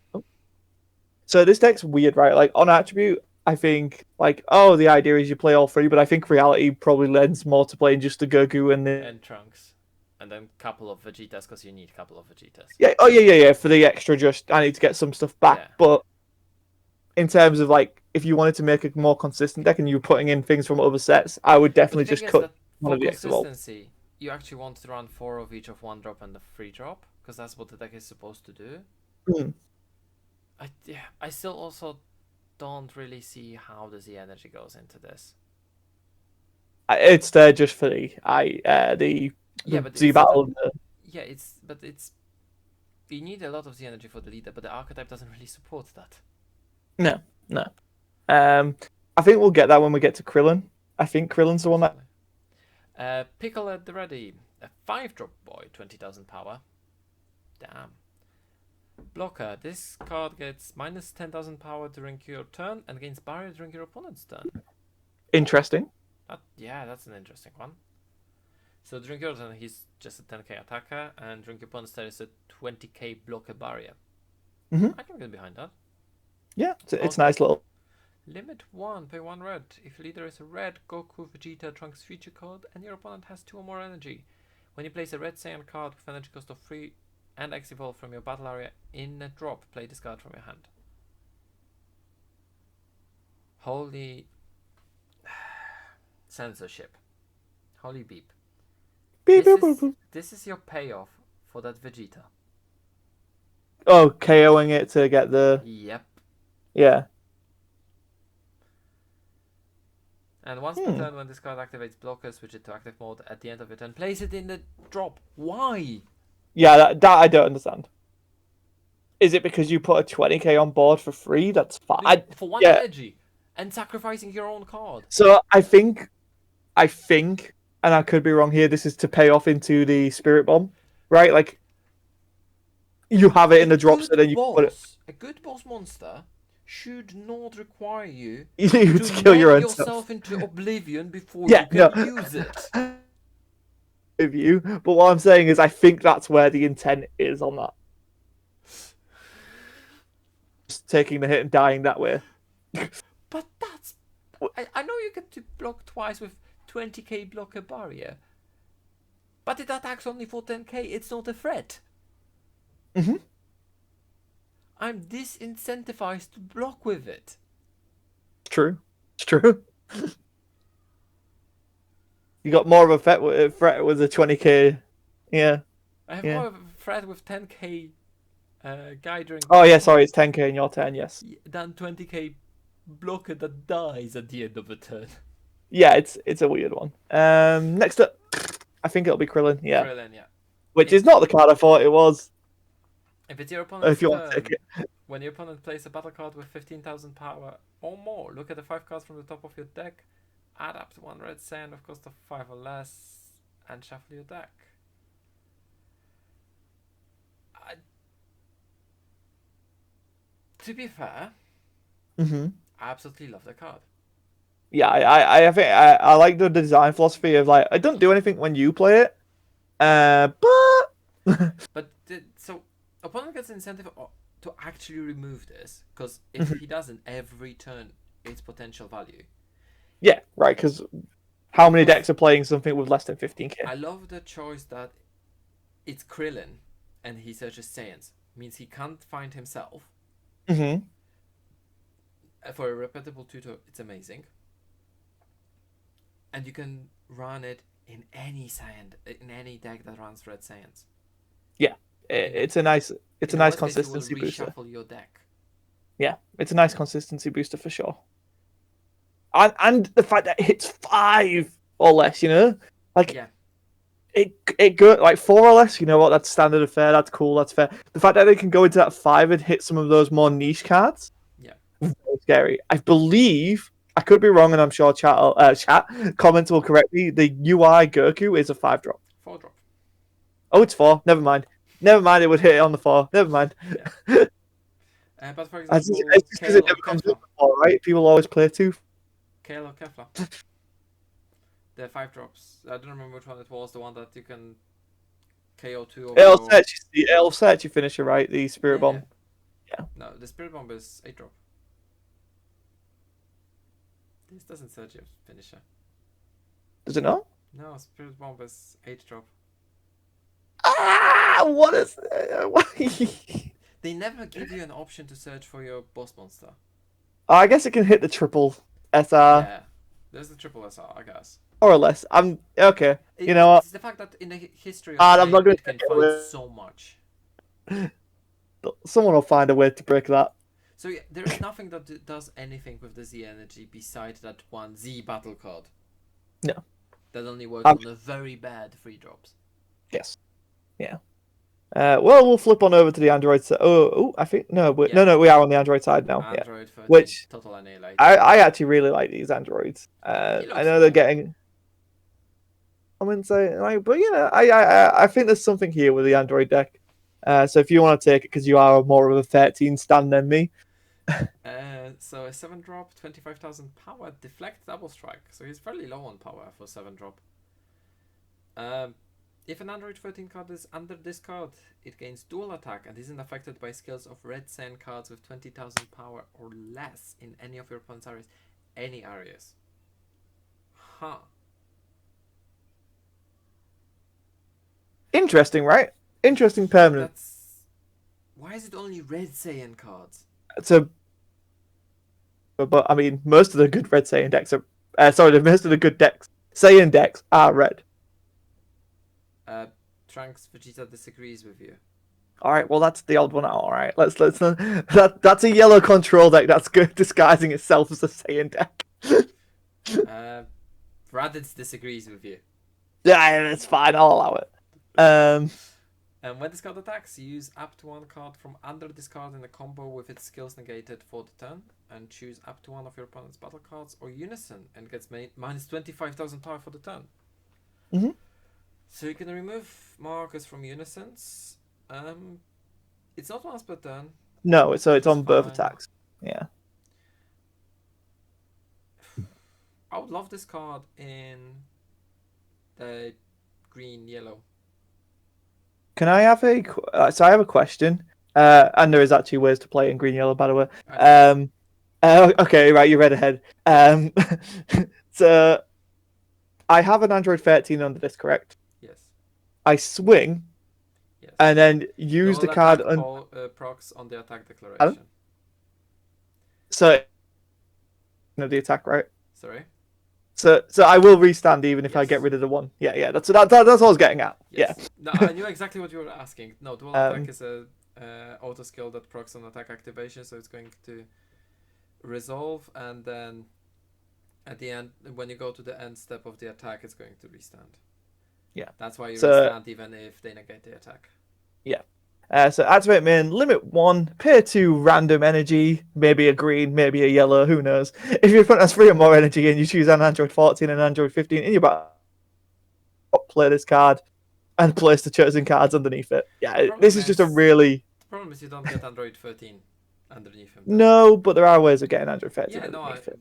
So this deck's weird, right? Like on attribute, I think the idea is you play all three, but I think reality probably lends more to playing just the Goku and the And Trunks. And then a couple of Vegetas, because you need a couple of Vegetas. yeah. Oh yeah. For the extra, just I need to get some stuff back. Yeah. But in terms of like, if you wanted to make a more consistent deck and you were putting in things from other sets, I would definitely But the just thing is cut that one for of the X Evolve. consistency, you actually want to run 4 of each of 1 drop and the 3 drop, because that's what the deck is supposed to do. I still also don't really see how the Z energy goes into this. It's there just for the but Z it's battle. Yeah, it's you need a lot of Z energy for the leader, but the archetype doesn't really support that. No. I think we'll get that when we get to Krillin. I think Krillin's the one that. Pickle at the ready. A 5-drop boy, 20,000 power. Damn. Blocker. This card gets minus 10,000 power during your turn and gains barrier during your opponent's turn. Interesting. That's an interesting one. So during your turn, he's just a 10k attacker, and during your opponent's turn, it's a 20k blocker barrier. I can get behind that. Yeah, it's nice little. Limit 1, pay 1 red. If your leader is a red, Goku, Vegeta, Trunks feature card, and your opponent has 2 or more energy. When you place a red Saiyan card with energy cost of 3 and X Evolve from your battle area in a drop, play this card from your hand. Holy censorship. Holy beep. This is your payoff for that Vegeta. Oh, KOing it to get the. Yep. Yeah. And once per turn, when this card activates blocker, switch it to active mode at the end of your turn. Place it in the drop. Why? Yeah, that I don't understand. Is it because you put a 20k on board for free? That's fine. For 1 energy and sacrificing your own card. So I think, and I could be wrong here, this is to pay off into the Spirit Bomb, right? Like, you have it in the drop, so then you put it. A good boss monster should not require you You need to to kill your meg own self. yourself into oblivion before Yeah, you no. can use it. With you, but what I'm saying is, I think that's where the intent is on that. Just taking the hit and dying that way. But that's... I know you get to block twice with 20k blocker barrier, but it attacks only for 10k, it's not a threat. Mm-hmm. I'm disincentivized to block with it. True. It's true. You got more of a threat with a 20k. Yeah. I have Yeah. more of a threat with 10k guy during Oh, my yeah, sorry, turn it's 10k in your turn, yes. than 20k blocker that dies at the end of the turn. Yeah, it's a weird one. Next up, I think it'll be Krillin, yeah. Krillin, yeah. Which is not the card I thought it was. If it's your opponent's If you want to take turn, it. when your opponent plays a battle card with 15,000 power or more, look at the 5 cards from the top of your deck, add up to 1 red sand of cost of 5 or less, and shuffle your deck. To be fair, Mm-hmm. I absolutely love the card. Yeah, I think I like the design philosophy of like, I don't do anything when you play it, but But so opponent gets incentive to actually remove this, because if he doesn't, every turn it's potential value. yeah, right. Because how many decks are playing something with less than 15k? I love the choice that it's Krillin, and he searches Saiyans. Means he can't find himself. Mm-hmm. For a repetible tutor, it's amazing. And you can run it in any deck that runs red Saiyans. Yeah, it's a nice consistency will booster. reshuffle your deck. Yeah, it's a nice consistency booster for sure. And the fact that it hits 5 or less, you know, like Yeah. it go like 4 or less. You know what? That's standard affair. That's cool. That's fair. The fact that they can go into that 5 and hit some of those more niche cards, Yeah. very scary. I believe, I could be wrong, and I'm sure chat comments will correct me. The UI Goku is a 5-drop. 4-drop. Oh, it's 4. Never mind. Never mind. It would hit it on the 4. Never mind. Yeah. But for example, It's just because it never comes up before, right? People always play 2. Kale or Kefla. The 5-drops. I don't remember which one it was. The one that you can KO 2 over. It'll search your finisher, right? The Spirit Bomb. Yeah. No, the Spirit Bomb is 8-drop. This doesn't search your finisher. Does it not? No, Spirit Bomb is 8-drop. Ah, what is? They never give you an option to search for your boss monster. I guess it can hit the triple SR. Yeah, there's the triple SR, I guess. Or less. I'm okay. You know what? It's the fact that in the history of I'm not the game, gonna it can find so much. Someone will find a way to break that. So yeah, there is nothing that does anything with the Z energy besides that one Z battle card. No. That only works on the very bad 3-drops. Yes. Yeah. Well, we'll flip on over to the Android side. I think no, we are on the Android side now. Android 13, which total annihilate. I actually really like these Androids. I know they're getting. I wouldn't say like, but yeah, I think there's something here with the Android deck. So if you want to take it because you are more of a 13 stand than me. So a 7-drop, 25,000 power, deflect, double strike. So he's fairly low on power for 7-drop. If an Android 13 card is under this card, it gains dual attack and isn't affected by skills of red sand cards with 20,000 power or less in any of your opponent's areas. Any areas. Huh. Interesting, right? Interesting permanent. Why is it only red Saiyan cards? But I mean, most of the good red Saiyan decks are. Most of the good Saiyan decks are red. Trunks Vegeta disagrees with you. All right, well that's the odd one out. All right, let's that's a yellow control deck that's good disguising itself as a Saiyan deck. Raditz disagrees with you. Yeah, that's fine. I'll allow it. And when this card attacks, you use up to 1 card from under this card in a combo with its skills negated for the turn, and choose up to 1 of your opponent's battle cards or Unison, and gets minus 25,000 power for the turn. Mm-hmm. So you can remove markers from Unisons. It's not once per turn. No, so it's on both attacks. Yeah. I would love this card in the green yellow. Can I have so I have a question. And there is actually ways to play in green yellow, by the way. I know. Okay, right, you read ahead. So I have an Android 13 under this, correct? Yes. I swing Yes. and then You use will the card attack on. procs on the attack Pardon? declaration. So the attack, right? Sorry. So I will restand even if I get Yes. rid of the one. Yeah, yeah. That's what I was getting at. Yeah. Yes. No, I knew exactly what you were asking. No, dual attack Um. is a auto skill that procs on attack activation, so it's going to resolve, and then at the end, when you go to the end step of the attack, it's going to restand. Yeah. That's why you So restand even if they negate the attack. yeah. So activate main, limit 1, pay 2 random energy, maybe a green, maybe a yellow, who knows. If your opponent has 3 or more energy and you choose an Android 14 and Android 15 in your battle, play this card and place the chosen cards underneath it. The Yeah, this problem is just a is really. the problem is you don't get Android 13 underneath him then. No, but there are ways of getting Android 13 Yeah, no, underneath it.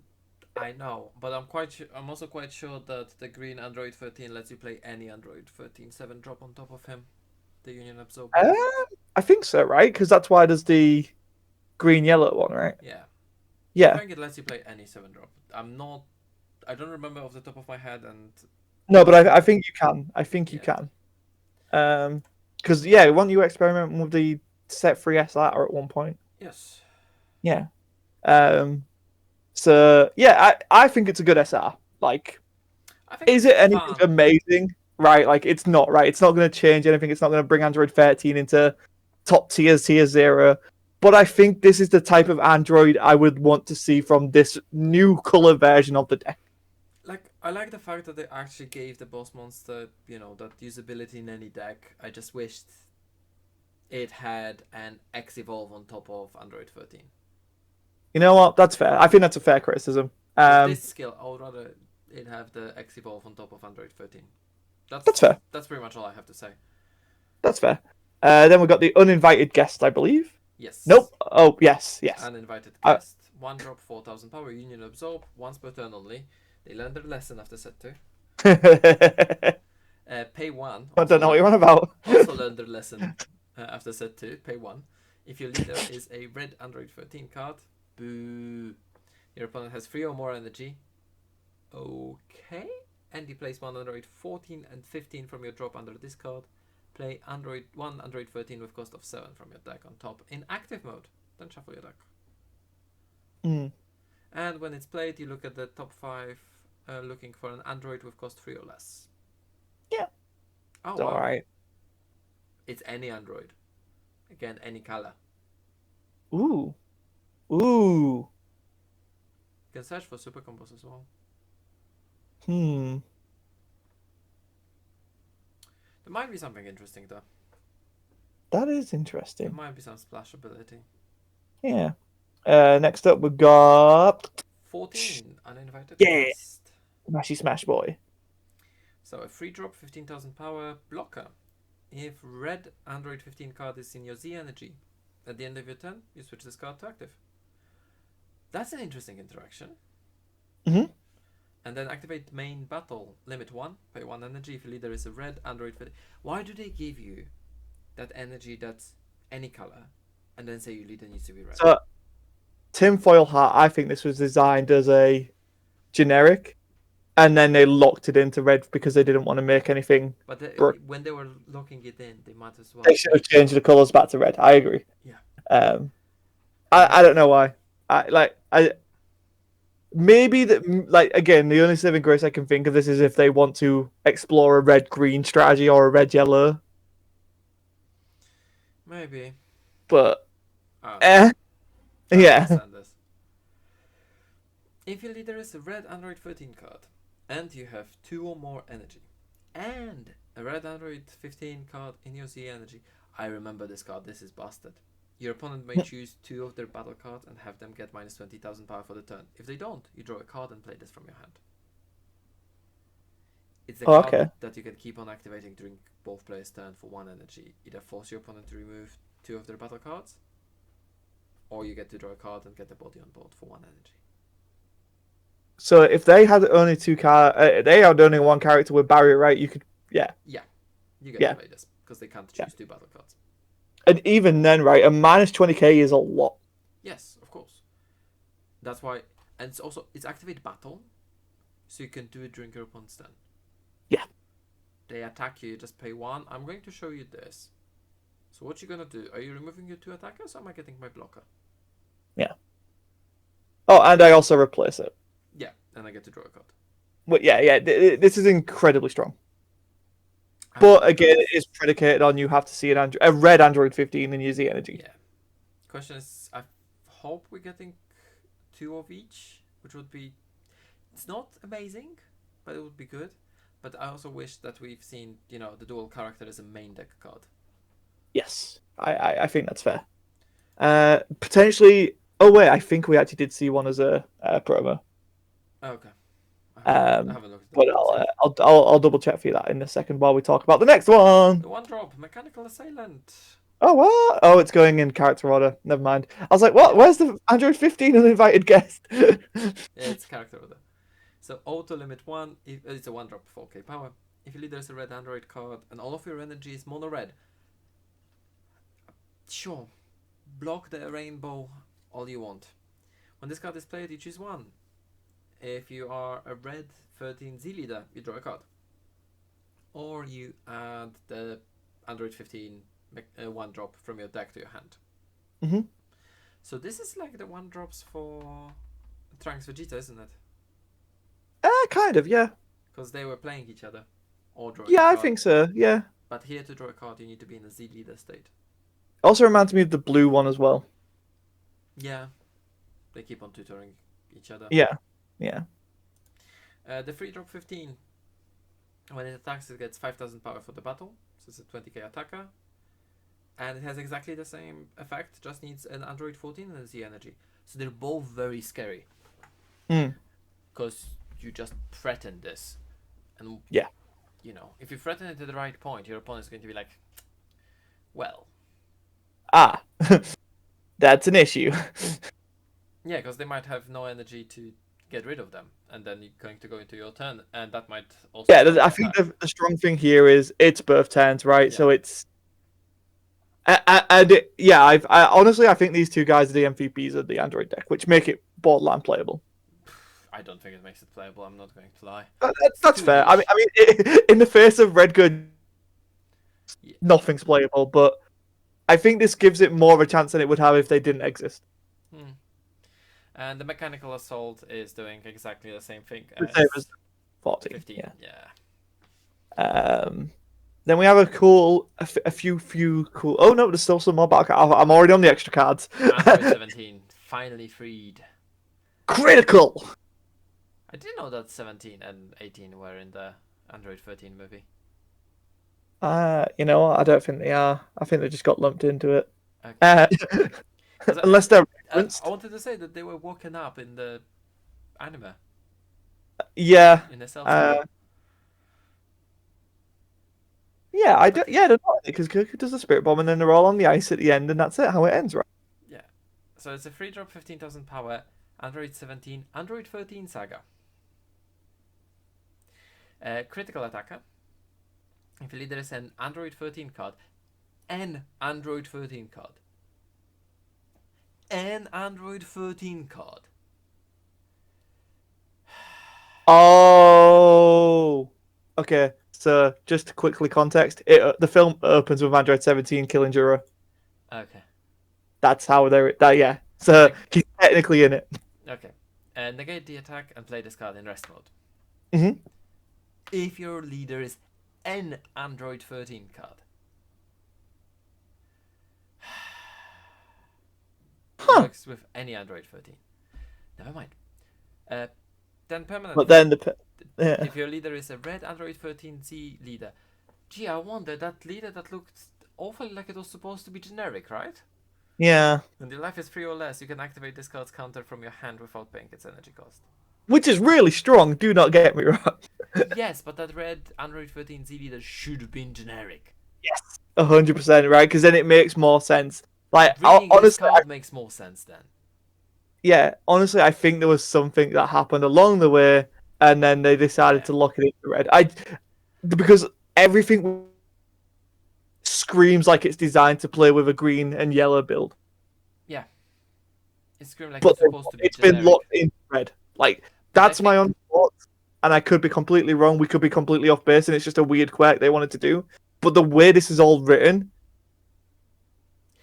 I know, but I'm also quite sure that the green Android 13 lets you play any Android 13 7 drop on top of him. The Union Absorb one. Um, I think so, right? Because that's why there's the green yellow one, right? Yeah. I Yeah. think it lets you play any 7 drop. I don't remember off the top of my head, and No, but I think you can. I think you yeah. can. Because yeah, weren't you experimenting with the set 3 SR at one point? Yes. Yeah. Um. So yeah, I think it's a good SR. Like, I think is it's it anything fun. amazing? Right. Like, it's not. Right. It's not going to change anything. It's not going to bring Android 13 into top tier 0. But I think this is the type of Android I would want to see from this new color version of the deck. Like, I like the fact that they actually gave the boss monster, that usability in any deck. I just wished it had an X Evolve on top of Android 13. You know what? That's fair. I think that's a fair criticism. With this skill, I would rather it have the X Evolve on top of Android 13. That's fair. That's pretty much all I have to say. That's fair. Then we've got the uninvited guest, I believe. Yes. Nope. Oh, yes, yes. Uninvited guest. 1 drop, 4000 power, Union Absorb, once per turn only. They learn their lesson after set 2. Pay 1. I don't know what you're on about. Also learn their lesson after set 2. Pay 1. If your leader is a red Android 13 card, boo. Your opponent has 3 or more energy. Okay. And you place 1 Android 14 and 15 from your drop under this card. Play one Android 13 with cost of 7 from your deck on top in active mode. Then shuffle your deck. Mm. And when it's played, you look at the top 5, looking for an Android with cost 3 or less. Yeah. Oh, It's wow. alright. It's any Android. Again, any color. Ooh. Ooh. You can search for super combos as well. Hmm. There might be something interesting though. That is There interesting. might be some splash ability. Yeah. Next up, we got 14, uninvited Yeah. guest. Smashy Smash Boy. So a free drop, 15,000 power blocker. If red Android 15 card is in your Z energy, at the end of your turn, you switch this card to active. That's an interesting interaction. Mm-hmm. And then activate main battle. Limit 1, pay 1 energy if your leader is a red Android 15. Why do they give you that energy that's any color and then say your leader needs to be red? So, Tinfoil Hat, I think this was designed as a generic, and then they locked it into red because they didn't want to make anything. But when they were locking it in, they might as well. They should have changed the colors back to red. I agree. Yeah. I don't know why. I maybe that, like, again, the only saving grace I can think of this is if they want to explore a red green strategy or a red yellow. Maybe. But I yeah. understand this. If your leader is a red Android 13 card and you have 2 or more energy and a red Android 15 card in your Z energy, I remember this card. This is busted. Your opponent may choose 2 of their battle cards and have them get minus 20,000 power for the turn. If they don't, you draw a card and play this from your hand. It's the card that you can keep on activating during both players' turn for 1 energy. Either force your opponent to remove 2 of their battle cards, or you get to draw a card and get the body on board for 1 energy. So if they had only they had only one character with barrier, right? You could, yeah, Yeah, you get to yeah, play this because they can't yeah. choose 2 battle cards. And even then, right, a minus 20k is a lot. Yes, of course. That's why, and it's activate battle, so you can do it during your opponent's turn. Yeah. They attack you, you just pay 1. I'm going to show you this. So what you're gonna do? Are you removing your 2 attackers, or am I getting my blocker? Yeah. Oh, and I also replace it. Yeah, and I get to draw a card. But yeah. This is incredibly strong. I But think again, that's- it is predicated on you have to see a red Android 15 and use the energy. Yeah. Question is, I hope we're getting 2 of each, which would be. It's not amazing, but it would be good. But I also wish that we've seen, the dual character as a main deck card. Yes, I think that's fair. Potentially. Oh wait, I think we actually did see one as a promo. Oh, okay. I haven't looked at the But promo yet. I'll double check for you that in a second while we talk about the next one. The 1-drop Mechanical Assailant. Oh what? Oh, it's going in character order. Never mind. I was like, what? Where's the Android 15 uninvited guest? Yeah, it's character order. So auto limit 1. If it's a 1-drop 4k power. If your leader is a red Android card and all of your energy is mono red, sure, block the rainbow all you want. When this card is played, you choose 1. If you are a red 13 Z leader, you draw a card. Or you add the Android 15 1-drop from your deck to your hand. Mm-hmm. So this is like the 1-drops for Trunks Vegeta, isn't it? Kind of, yeah. Because they were playing each other. Or drawing Yeah, a I card. think so, yeah. But here to draw a card, you need to be in a Z leader state. Also reminds me of the blue one as well. Yeah. They keep on tutoring each other. Yeah. The free drop 15. When it attacks, it gets 5,000 power for the battle. So it's a 20k attacker. And it has exactly the same effect, just needs an Android 14 and a Z energy. So they're both very scary. Because you just threaten this. And yeah. If you threaten it at the right point, your opponent's going to be like, well. That's an issue. Yeah, because they might have no energy to get rid of them. And then you're going to go into your turn. And that might also... Yeah, I think the strong thing here is it's both turns, right? Yeah. So it's... I honestly, I think these two guys are the MVPs of the Android deck, which make it borderline playable. I don't think it makes it playable. I'm not going to lie. That's fair. I mean, in the face of Red Good, nothing's playable. But I think this gives it more of a chance than it would have if they didn't exist. And the Mechanical Assault is doing exactly the same thing as 14. 15. Yeah. Then we have a few cool. Oh no, there's still some more back. I'm already on the extra cards. Android 17 finally freed. Critical. I didn't know that 17 and 18 were in the Android 13 movie. You know what? I don't think they are. I think they just got lumped into it. Okay. Unless they're I wanted to say that they were woken up in the anime. Yeah. In the cell. Yeah, I don't. Yeah, they're not, because Goku does the spirit bomb and then they're all on the ice at the end, and that's it. How it ends, right? Yeah. So it's a free drop, 15,000 power. Android 17, Android 13 Saga. Critical attacker. If your leader is an Android 13 card, an Android 13 card. An Android 13 card. Oh. Okay. So just quickly context, the film opens with Android 17 killing Juro. Okay. That's how they're yeah. So he's technically in it. Okay. Negate the attack and play this card in rest mode. Mm-hmm. If your leader is an Android 13 card. Works with any Android 13. Never mind. Then permanent. But then if your leader is a red Android 13Z leader. Gee, I wonder, that leader that looked awfully like it was supposed to be generic, right? Yeah. When your life is 3 or less, you can activate this card's counter from your hand without paying its energy cost. Which is really strong, do not get me wrong. Yes, but that red Android 13Z leader should have been generic. Yes, 100%, right? Because then it makes more sense. Like, Bringing honestly, this card makes more sense then. yeah, honestly, I think there was something that happened along the way, and then they decided Yeah, to lock it into red. Because everything screams like it's designed to play with a green and yellow build, yeah. It screams like but it's supposed to be it's been generic. locked into red. Like But I that's my think own thoughts, and I could be completely wrong. We could be completely off base, and it's just a weird quirk they wanted to do. But the way this is all written,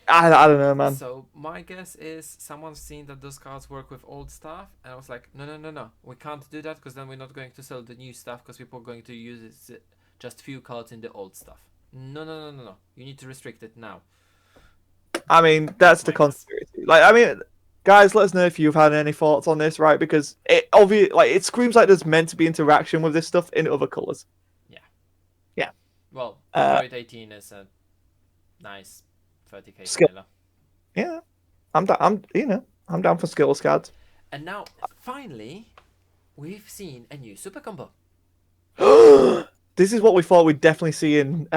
I don't know, man. so. My guess is someone's seen that those cards work with old stuff, and I was like, no, no, no, no, we can't do that because then we're not going to sell the new stuff because people are going to use just few cards in the old stuff. No, no, no, no, no. You need to restrict it now. I mean, That's that's the my guess. conspiracy. Like, I mean, guys, let us know if you've had any thoughts on this, right? Because it obviously, like, it screams like there's meant to be interaction with this stuff in other colors. Yeah. Yeah. Well, Uh, Android 18 is a nice 30k skill. vanilla. Yeah. I'm down for skills cards. And now, finally, we've seen a new super combo This is what we thought we'd definitely see in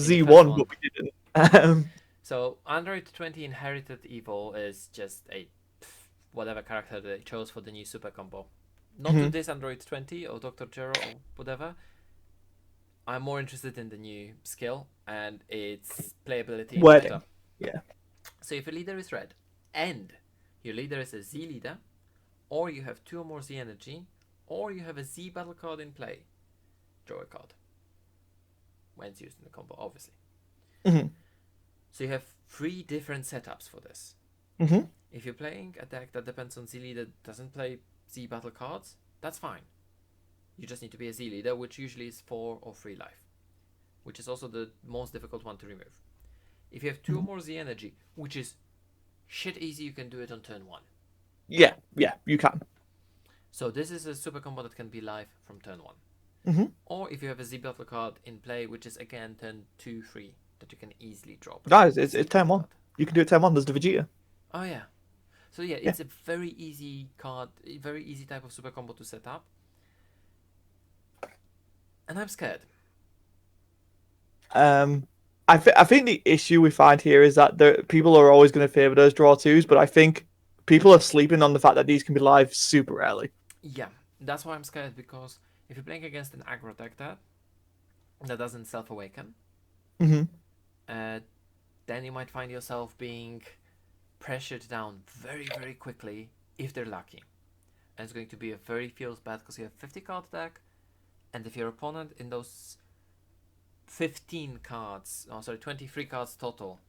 in the first Z1, one. but we didn't. So, Android 20 Inherited Evil is just a whatever character they chose for the new super combo. Not to Mhm. this Android 20 or Dr. Jero or whatever. I'm more interested in the new skill and its playability in meta. Wording. Yeah. So, if a leader is red and your leader is a Z leader, or you have 2 or more Z energy, or you have a Z battle card in play, draw a card. When it's used in the combo, obviously. hmm So you have 3 different setups for this. hmm If you're playing a deck that depends on Z leader that doesn't play Z battle cards, that's fine. You just need to be a Z leader, which usually is 4 or 3 life, which is also the most difficult one to remove. If you have 2 or more Z energy, which is shit easy, you can do it on turn 1. Yeah. Yeah. You can. So this is a super combo that can be live from turn 1. hmm Or if you have a Z battle card in play, which is again turn 2, 3, that you can easily drop. Guys, a it's Z turn battle one. card. You can do it turn one. There's the Vegeta. Oh yeah. So yeah, Yeah. it's a very easy card, a very easy type of super combo to set up. And I'm scared. I think the issue we find here is that people are always going to favor those draw twos, but I think people are sleeping on the fact that these can be live super early. Yeah, that's why I'm scared, because if you're playing against an aggro deck that doesn't self-awaken, hmm uh, then you might find yourself being pressured down very, very quickly if they're lucky. And it's going to be a very feels bad because you have 50 card deck, and if your opponent in those 15 cards, 23 cards total,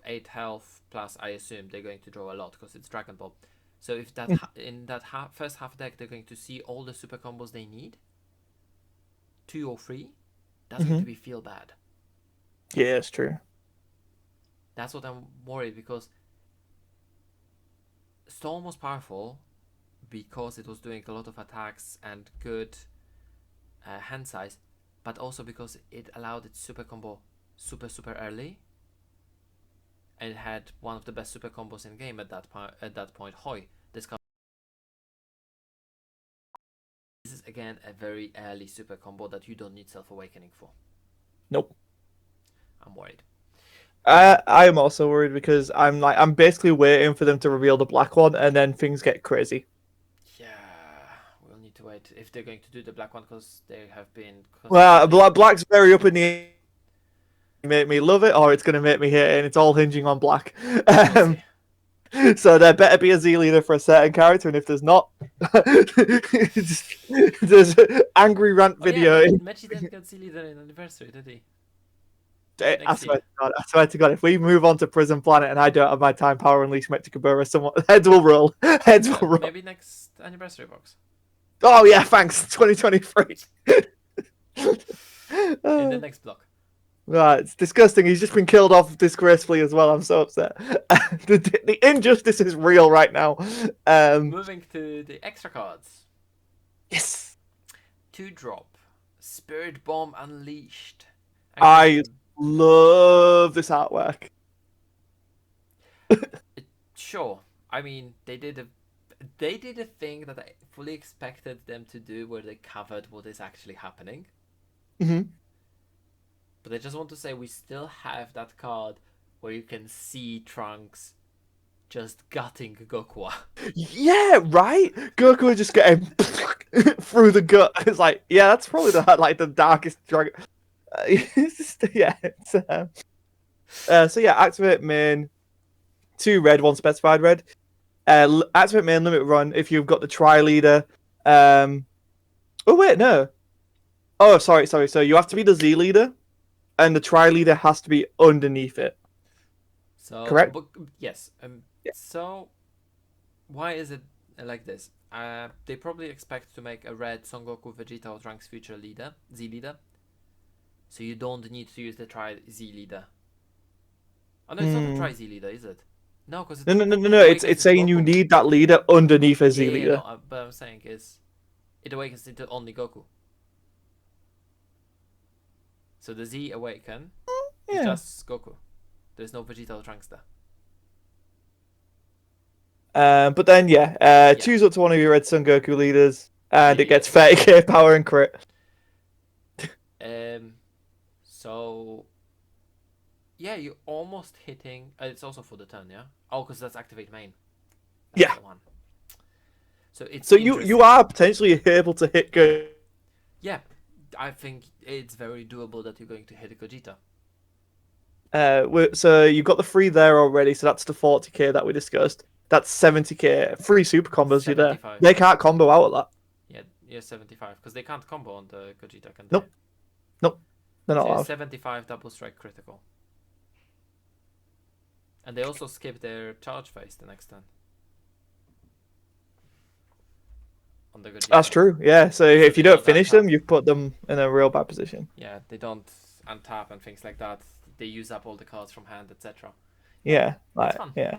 8 health plus, I assume they're going to draw a lot because it's Dragon Ball. So if that in that first half deck they're going to see all the super combos they need, 2 or 3, that's going to be feel bad. Yeah, it's true. That's what I'm worried, because Storm was powerful because it was doing a lot of attacks and good hand size, but also because it allowed its super combo super early, and it had one of the best super combos in game at that point. Hoi, this is again a very early super combo that you don't need self awakening for. Nope. I'm worried. I am also worried because I'm basically waiting for them to reveal the black one, and then things get crazy. Yeah, we'll need to wait if they're going to do the black one, because they have been Well, consistently. black's very up in the air. Make me love it, or it's going to make me hate it, and it's all hinging on black. We'll Um, see. so there better be a Z leader for a certain character, and if there's not, there's an angry rant Oh yeah, video. Mechi didn't get silly there in anniversary, did he? I Next swear year. to God, I swear to God, if we move on to Prison Planet and I don't have my time power unleash Mechikabura, someone heads will roll. Heads will roll. Maybe next anniversary box. Oh yeah, thanks. 2023. In the next block. Right, it's disgusting. He's just been killed off disgracefully as well. I'm so upset. The injustice is real right now. Moving to the extra cards. Yes, 2-drop. Spirit Bomb Unleashed. I love this artwork. Sure. I mean, they did a thing that I fully expected them to do, where they covered what is actually happening. hmm But I just want to say we still have that card where you can see Trunks just gutting Goku. Yeah, right. Goku was just getting through the gut. It's like, yeah, that's probably the darkest dragon. It's just, yeah. So yeah, activate main. 2 red, 1 specified red. Activate main limit run if you've got the tri leader. Oh wait, no. Oh, sorry. So you have to be the Z leader, and the tri leader has to be underneath it. So, Correct? but, yes. Yeah. So, why is it like this? They probably expect to make a red Son Goku Vegeta or Trunks future leader, Z leader. So you don't need to use the Tri Z leader. Oh no, it's not the Tri Z leader, is it? No, because No. it It's awakens into saying you Goku. need that leader underneath a Z Yeah, no. leader. But I'm saying is, it awakens into only Goku. So the Z awaken is Yeah. just Goku. There's no Vegeta or Trunks there. But then Yeah. choose up to one of your Red Sun Goku leaders, and it gets Yes. 30k power and crit. So yeah, you're almost hitting. It's also for the turn, yeah. Oh, because that's activate main. That's Yeah. the one. So it's So you are potentially able to hit Goku. Yeah, I think it's very doable that you're going to hit a Gogeta. So you've got the 3 there already. So that's the 40k that we discussed. That's 70k. 3 super combos. You're there. 75. They can't combo out of that. Yeah, 75 because they can't combo on the Gogeta, can they? Nope. They're not So allowed. 75 double strike critical. And they also skip their charge phase the next turn. On the Gogeta. That's true. Yeah. So if they you don't don't finish untap. them, you've put them in a real bad position. Yeah, they don't untap and things like that. They use up all the cards from hand, etc. Yeah. It's fun. Yeah.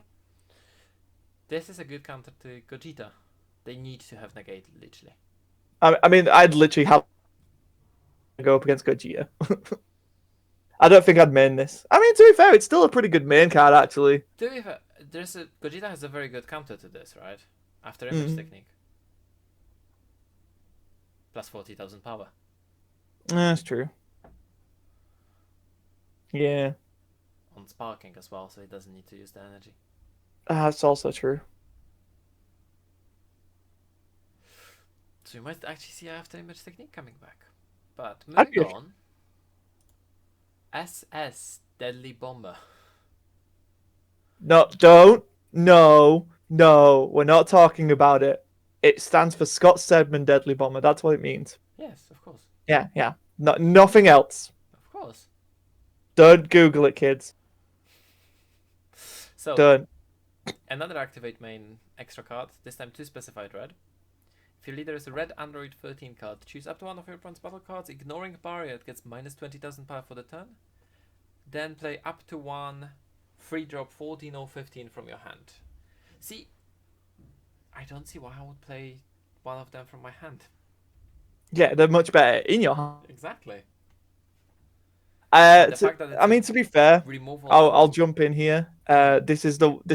This is a good counter to Gogeta. They need to have negate, literally. I mean, I'd literally have to go up against Gogeta. I don't think I'd main this. I mean, to be fair, it's still a pretty good main card, actually. Gogeta has a very good counter to this, right? After image technique. Plus 40,000 power. That's true. Yeah. On sparking as well, so he doesn't need to use the energy. That's also true. So you might actually see after image technique coming back. But moving on. SS Deadly Bomber. No, don't. No. We're not talking about it. It stands for Scott Sedman Deadly Bomber. That's what it means. Yes, of course. Yeah. Nothing else. Of course. Don't Google it, kids. So, Don't. another activate main extra card, this time 2 specified red. If your leader is a red Android 13 card, choose up to one of your opponent's battle cards, ignoring barrier, it gets minus 20,000 power for the turn. Then play up to 1 free drop 14 or 15 from your hand. See, I don't see why I would play one of them from my hand. Yeah, they're much better in your hand. Exactly. I mean, to be fair, removal. I'll jump in here. This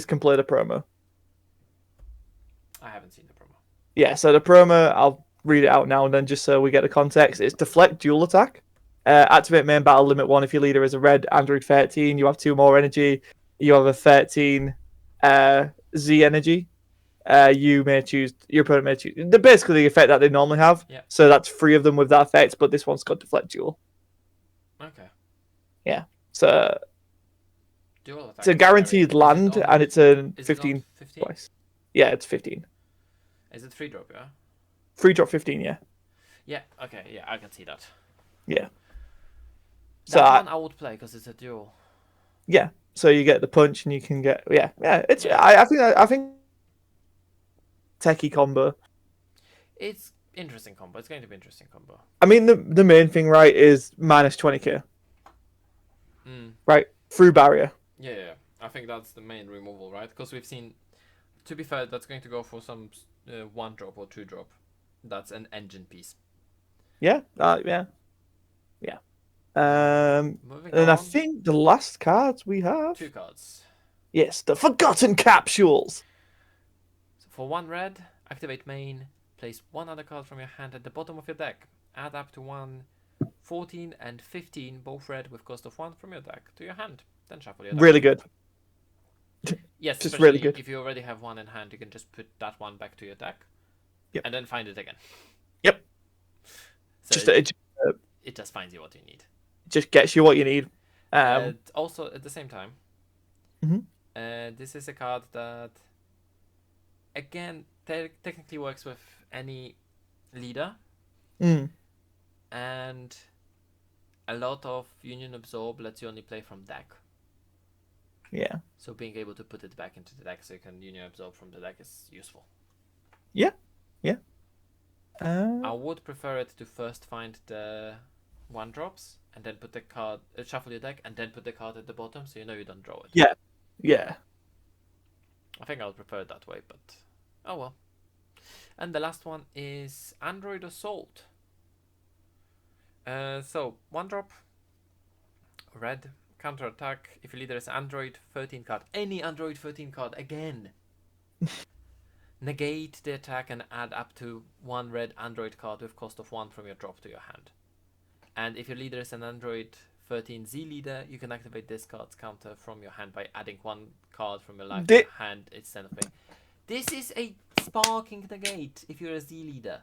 can play the promo. I haven't seen the promo. Yeah, so the promo, I'll read it out now and then just so we get the context. It's deflect dual attack. Activate main battle limit 1 if your leader is a red Android 13. You have 2 more energy. You have a 13 Z energy. Your opponent may choose. They're basically the effect that they normally have. Yeah. So that's 3 of them with that effect, but this one's got deflect dual. Okay. Yeah. So dual attack. it's a guaranteed land, and it's a 15 twice. Yeah, it's 15. Is it free drop, yeah? Free drop 15, yeah. Yeah, okay, yeah, I can see that. Yeah. That one I would play because it's a duel. Yeah. So you get the punch and you can get It's I think techie combo. It's interesting combo. It's going to be interesting combo. I mean the main thing, right, is minus 20k. Right? Through barrier. Yeah. I think that's the main removal, right? Because we've seen, to be fair, that's going to go for some 1 drop or 2 drop. That's an engine piece. Yeah. Yeah. Moving and on. I think the last cards we have 2 cards. Yes, the Forgotten Capsules. So for 1 red, activate main, place 1 other card from your hand at the bottom of your deck. Add up to 1, 14 and 15, both red with cost of 1 from your deck to your hand. Then shuffle your deck. Really good. Yes, Just really especially good. if you already have one in hand, you can just put that one back to your deck Yep. and then find it again. Yep. So Just it, it just finds you what you need. just gets you what you need. Also, at the same time, Mhm. this is a card that, again, technically works with any leader, Mm. and a lot of Union Absorb lets you only play from deck. Yeah. So being able to put it back into the deck so you can Union Absorb from the deck is useful. Yeah. Yeah. I would prefer it to first find the one drops and then put the card, shuffle your deck, and then put the card at the bottom so you know you don't draw it. Yeah. Yeah. I think I would prefer it that way, but oh well. And the last one is Android Assault. So one drop, red, counter attack. If your leader is Android 13 card, any Android 13 card again. Negate the attack and add up to one red Android card with cost of 1 from your drop to your hand. And if your leader is an Android 13Z leader, you can activate this card's counter from your hand by adding one card from your life to Di- your hand instead of playing. This is a sparking negate if you're a Z leader.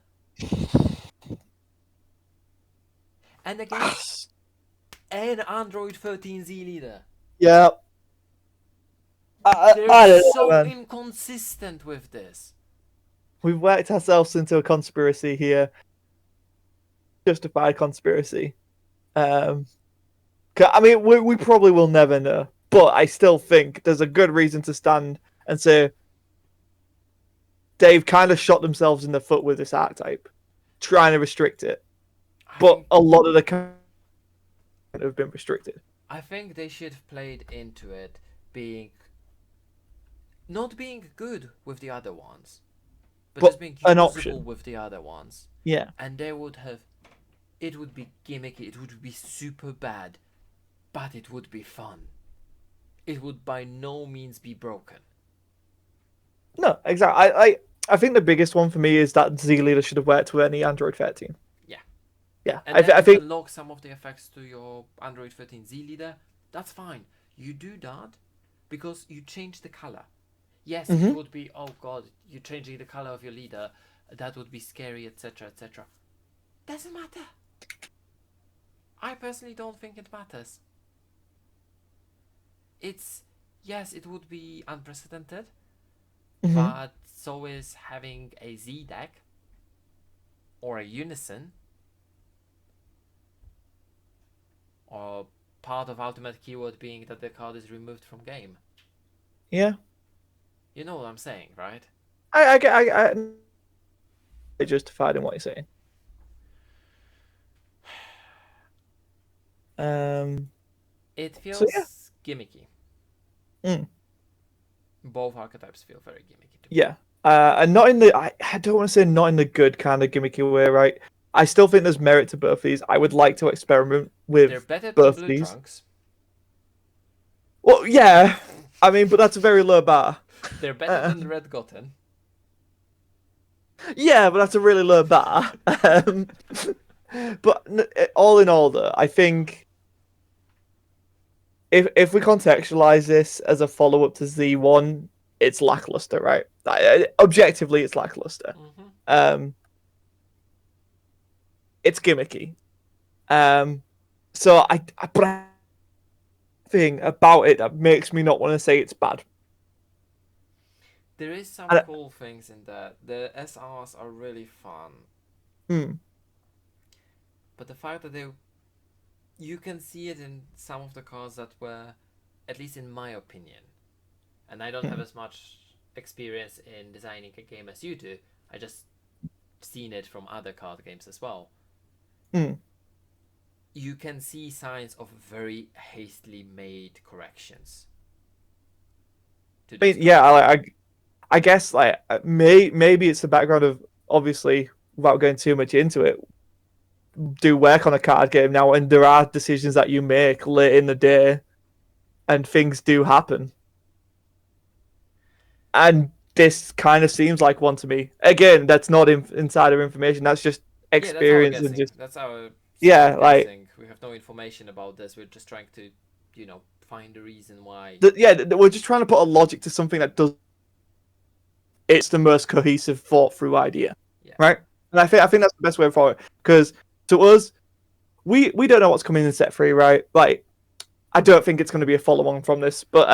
And against an Android 13Z leader. yeah. They're I don't know, so man. inconsistent with this. We've worked ourselves into a conspiracy here. Justified conspiracy. Um, I mean, we probably will never know, but I still think there's a good reason to stand and say they've kind of shot themselves in the foot with this archetype, trying to restrict it. I But think a lot of the have been restricted. I think they should have played into it being not being good with the other ones, but But just being an usable option. with the other ones. Yeah. And they would have, it would be gimmicky, it would be super bad, but it would be fun. It would by no means be broken. No, exactly. I think the biggest one for me is that Z Leader should have worked with any Android 13. Yeah. Yeah, And then I you think. can log some of the effects to your Android 13Z leader. That's fine. You do that because you change the color. Yes, it Mhm. would be, oh god, you're changing the color of your leader. That would be scary, etc., etc. Doesn't matter. I personally don't think it matters. It's, yes, it would be unprecedented, Mhm. but so is having a Z deck or a Unison or part of ultimate keyword being that the card is removed from game. Yeah. You know what I'm saying, right? I justified in what you're saying. Um. It So yeah. feels gimmicky. Mm. Both archetypes feel very gimmicky to me. Yeah. And not in the. I don't want to say not in the good kind of gimmicky way, right? I still think there's merit to both these. I would like to experiment They're with better than both Blue these. Trunks. Well, yeah. I mean, but that's a very low bar. They're better than Red Gotten. Yeah, but that's a really low bar. But all in all, though, I think if we contextualize this as a follow up to Z1, it's lackluster, right? Objectively, it's lackluster. Mm-hmm. Um, it's gimmicky. So but I thing about it that makes me not want to say it's bad. There is some And, cool things in that. The SRs are really fun, hmm, but the fact that you can see it in some of the cards that were, at least in my opinion, and I don't have hmm, as much experience in designing a game as you do. I just seen it from other card games as well. hmm. You can see signs of very hastily made corrections to I these mean, yeah, cards. I guess like maybe it's the background of obviously without going too much into it, do work on a card game now, and there are decisions that you make late in the day, and things do happen. And this kind of seems like one to me. Again, that's not insider information. That's just Yeah, that's our experience and guessing. just That's our yeah, stupid like guessing. We have no information about this. We're just trying to, you know, find a reason why. We're just trying to put a logic to something that does. It's the most cohesive, thought through idea, Yeah. right? And I think that's the best way forward because to us, we don't know what's coming in set 3, right? Like, I don't think it's going to be a follow on from this, but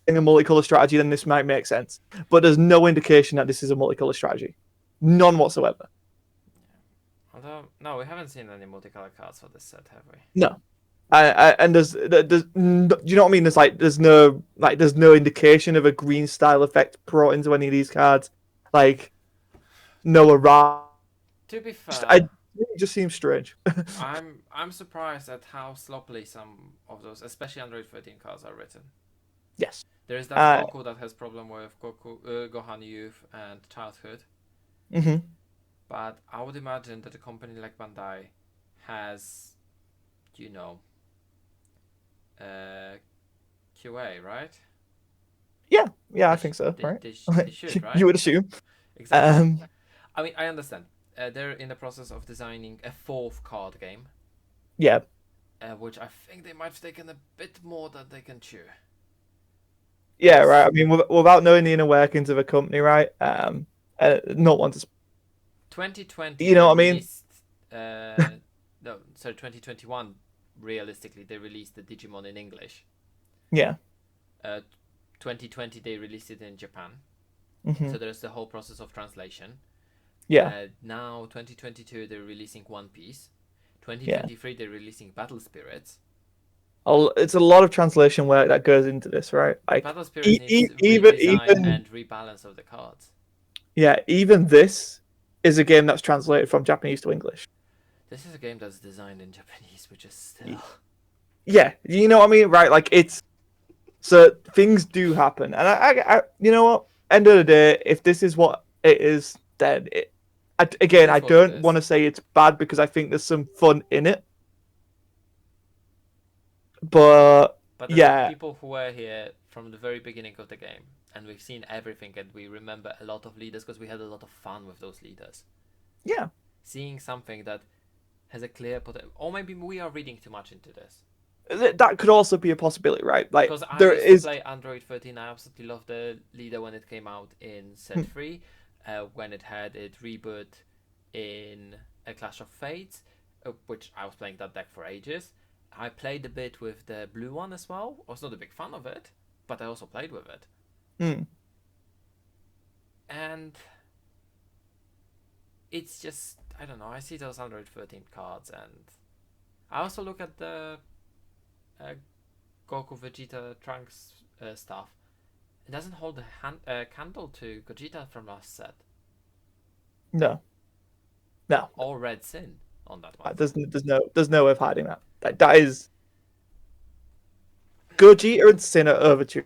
in a multicolor strategy, then this might make sense. But there's no indication that this is a multicolor strategy, none whatsoever. Although, no, we haven't seen any multicolored cards for this set, have we? No, and there's do you know what I mean? There's no indication of a green style effect brought into any of these cards, like no Ra. To be fair, It just seems strange. I'm surprised at how sloppily some of those, especially Android 13 cards, are written. Yes. There is that Goku that has problem with Gohan Youth and Childhood, Mm-hmm. but I would imagine that a company like Bandai has, you know, QA, right? Yeah, I They think sh- so. they, Right? they, sh- they should, right? You would assume. Exactly. I mean, I understand. They're in the process of designing a fourth card game, Yeah. which I think they might have taken a bit more than they can chew. Yeah. Yes. Right. I mean, without knowing the inner workings of a company, right? Not one to. 2020 You know they what I mean? released no, sorry, 2021 realistically they released the Digimon in English. Yeah. 2020 they released it in Japan. Mm-hmm. So there's the whole process of translation. Yeah. Now 2022 they're releasing One Piece. Yeah. 2023 they're releasing Battle Spirits. It's a lot of translation work that goes into this, right? Like Battle Spirits needs even redesign and rebalance of the cards. yeah, even this is a game that's translated from Japanese to English. This is a game that's designed in Japanese, which is still Yeah, you know what I mean, right? Like so things do happen, and I you know what? End of the day, if this is what it is, then again, I It is what it don't is. want to say it's bad because I think there's some fun in it, but there's yeah, people who were here from the very beginning of the game, and we've seen everything, and we remember a lot of leaders because we had a lot of fun with those leaders. yeah, Seeing something that has a clear potential, or maybe we are reading too much into this. that could also be a possibility, right? Like Because I there used is to play Android 13, I absolutely loved the leader when it came out in set 3, when it had it reboot in a Clash of Fates, which I was playing that deck for ages. I played a bit with the blue one as well. I was not a big fan of it, but I also played with it. And it's just, I don't know, I see those Android 13 cards, and I also look at the Goku, Vegeta, Trunks stuff. It doesn't hold a candle to Gogeta from last set. no. Or Red Sin on that one. There's no way of hiding that. That is Gogeta and Sin are over two.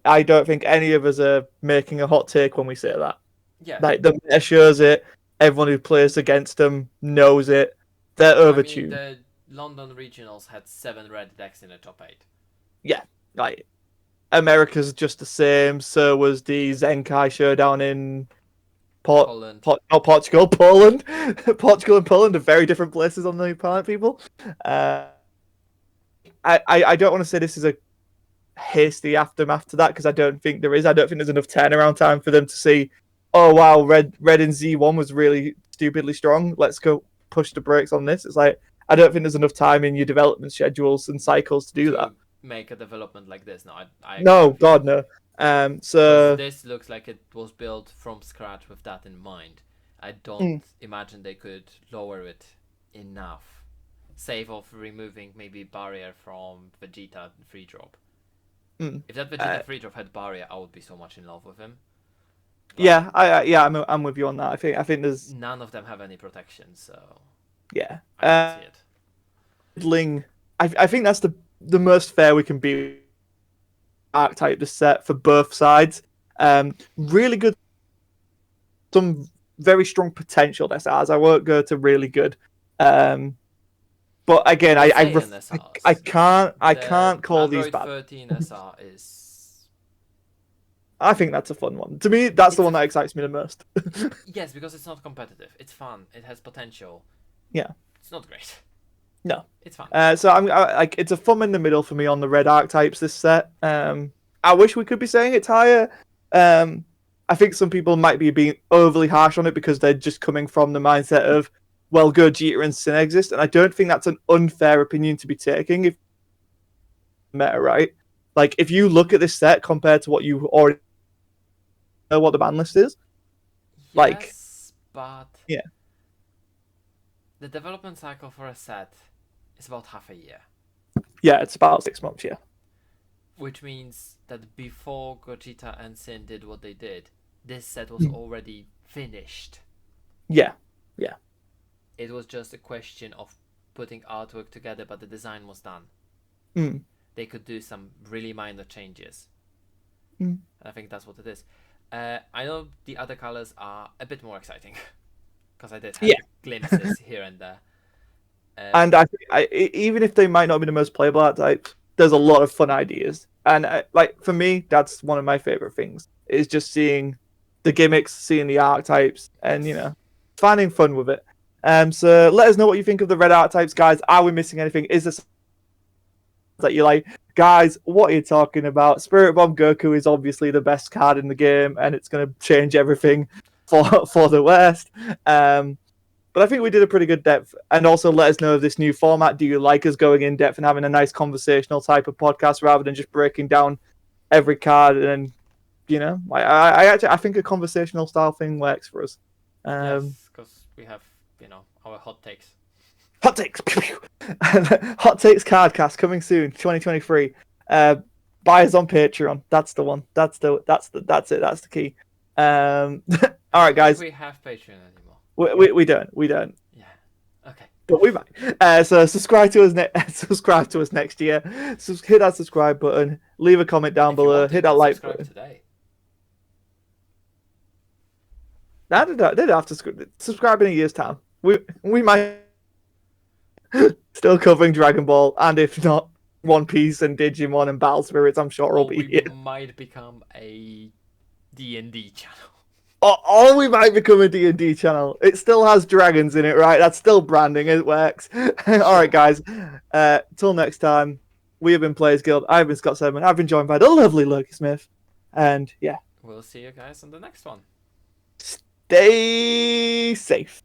I don't think any of us are making a hot take when we say that. Yeah. Like the meta shows it. Everyone who plays against them knows it. They're overtuned. The London regionals had 7 red decks in the top 8. Yeah, like America's just the same. So was the Zenkai showdown in Poland. not Portugal, Poland. Portugal and Poland are very different places on the planet, people. I don't want to say this is a hasty aftermath to that because I don't think there is. I don't think there's enough turnaround time for them to see, oh wow, red in Z1 was really stupidly strong. Let's go push the brakes on this. It's like I don't think there's enough time in your development schedules and cycles to do that. Make a development like this. No, I no, God no. So this looks like it was built from scratch with that in mind. I don't imagine they could lower it enough, save of removing maybe barrier from Vegeta free drop. If that Vegeta free drop had barrier, I would be so much in love with him. But yeah, I'm with you on that. I think there's none of them have any protection, so yeah. I can see it. Ling, I think that's the most fair we can be. Archetype the set for both sides. Really good. Some very strong potential SRs. I won't go to really good. But again, I can't call Android these bad. 13 SR is. I think that's a fun one. To me, that's the one that excites me the most. Yes, because it's not competitive. It's fun. It has potential. Yeah. It's not great. No. It's fine. So like it's a thumb in the middle for me on the red archetypes this set. I wish we could be saying it's higher. I think some people might be being overly harsh on it because they're just coming from the mindset of, well, Gogeta and Sin exist, and I don't think that's an unfair opinion to be taking if meta, right? Like if you look at this set compared to what you already know what the ban list is, like Yes, but yeah, the development cycle for a set is about half a year. yeah, it's about 6 months, yeah. Which means that before Gogeta and Sin did what they did, this set was already finished. Yeah, yeah. It was just a question of putting artwork together, but the design was done. Mm. They could do some really minor changes. Mm. I think that's what it is. I know the other colors are a bit more exciting because I did have glimpses here and there. And even if they might not be the most playable archetypes, there's a lot of fun ideas. And like for me, that's one of my favorite things is just seeing the gimmicks, seeing the archetypes, and finding fun with it. So let us know what you think of the red archetypes, guys. Are we missing anything? Is this that you're like, guys, what are you talking about? Spirit Bomb Goku is obviously the best card in the game, and it's going to change everything for the West. But I think we did a pretty good depth. And also let us know of this new format. Do you like us going in depth and having a nice conversational type of podcast rather than just breaking down every card? And I think a conversational style thing works for us. Yes, because we have our hot takes. Hot takes. Hot takes cardcast coming soon, 2023. Buy us on Patreon. That's the one. That's it. That's the key. All right, guys. We have Patreon anymore. We don't. Yeah. Okay. But we might. So subscribe to us next year. Hit that subscribe button. Leave a comment down below. Hit that like button. Today. Nah, they don't have to subscribe in a year's time. We might still covering Dragon Ball, and if not, One Piece and Digimon and Battle Spirits, I'm sure will be here. We might become a D&D channel. Or we might become a D&D channel. It still has dragons in it, right? That's still branding. It works. All right, guys. Till next time, we have been Players Guild. I've been Scott Sedman. I've been joined by the lovely Loki Smith. And yeah. We'll see you guys on the next one. Stay safe.